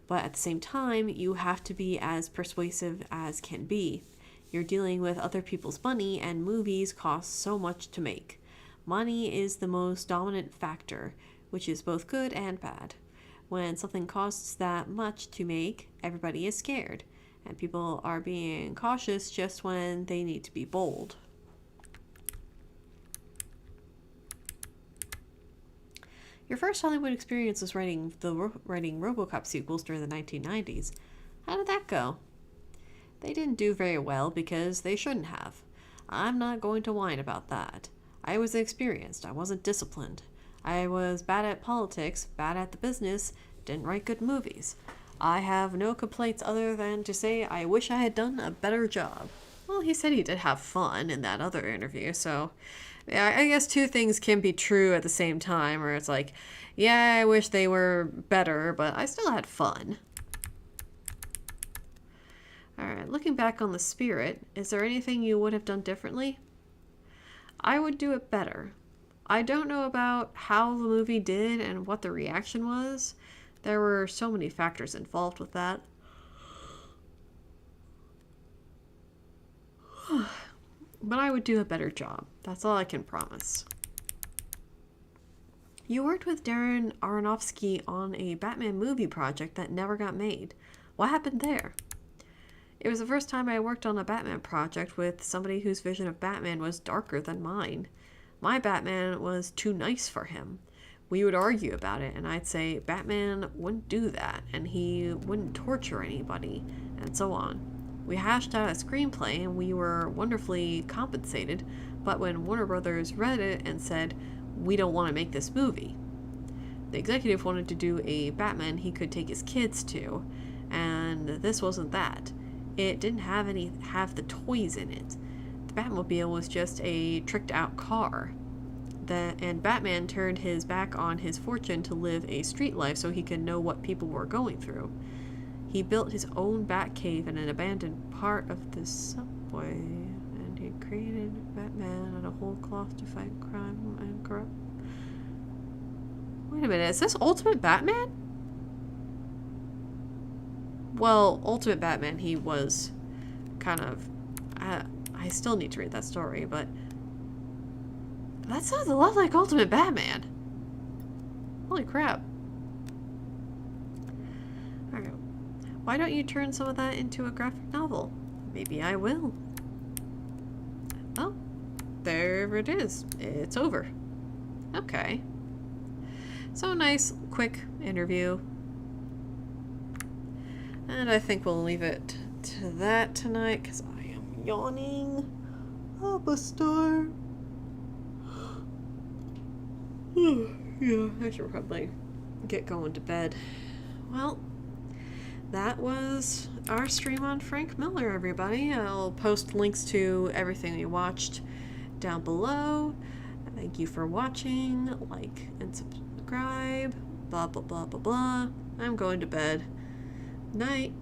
But at the same time, you have to be as persuasive as can be. You're dealing with other people's money, and movies cost so much to make. Money is the most dominant factor, which is both good and bad. When something costs that much to make, everybody is scared, and people are being cautious just when they need to be bold. Your first Hollywood experience was writing RoboCop sequels during the 1990s. How did that go? They didn't do very well because they shouldn't have. I'm not going to whine about that. I was experienced. I wasn't disciplined. I was bad at politics, bad at the business, didn't write good movies. I have no complaints other than to say I wish I had done a better job. Well, he said he did have fun in that other interview, so yeah, I guess two things can be true at the same time, where it's like, yeah, I wish they were better, but I still had fun. Alright, looking back on The Spirit, is there anything you would have done differently? I would do it better. I don't know about how the movie did and what the reaction was. There were so many factors involved with that. But I would do a better job. That's all I can promise. You worked with Darren Aronofsky on a Batman movie project that never got made. What happened there? It was the first time I worked on a Batman project with somebody whose vision of Batman was darker than mine. My Batman was too nice for him. We would argue about it, and I'd say Batman wouldn't do that, and he wouldn't torture anybody, and so on. We hashed out a screenplay, and we were wonderfully compensated, but when Warner Brothers read it and said, "We don't want to make this movie," the executive wanted to do a Batman he could take his kids to, and this wasn't that. It didn't have the toys in it. The Batmobile was just a tricked out car. And Batman turned his back on his fortune to live a street life so he could know what people were going through. He built his own Batcave in an abandoned part of the subway, and he created Batman out of whole cloth to fight crime and corrupt. Wait a minute, is this Ultimate Batman? Well, Ultimate Batman, he was kind of... I still need to read that story, but... that sounds a lot like Ultimate Batman. Holy crap. Alright. Why don't you turn some of that into a graphic novel? Maybe I will. Oh, there it is. It's over. Okay. So nice, quick interview. And I think we'll leave it to that tonight, because I am yawning up a storm. Yeah, I should probably get going to bed. Well, that was our stream on Frank Miller, everybody. I'll post links to everything we watched down below. Thank you for watching. Like and subscribe. Blah, blah, blah, blah, blah. I'm going to bed. Night.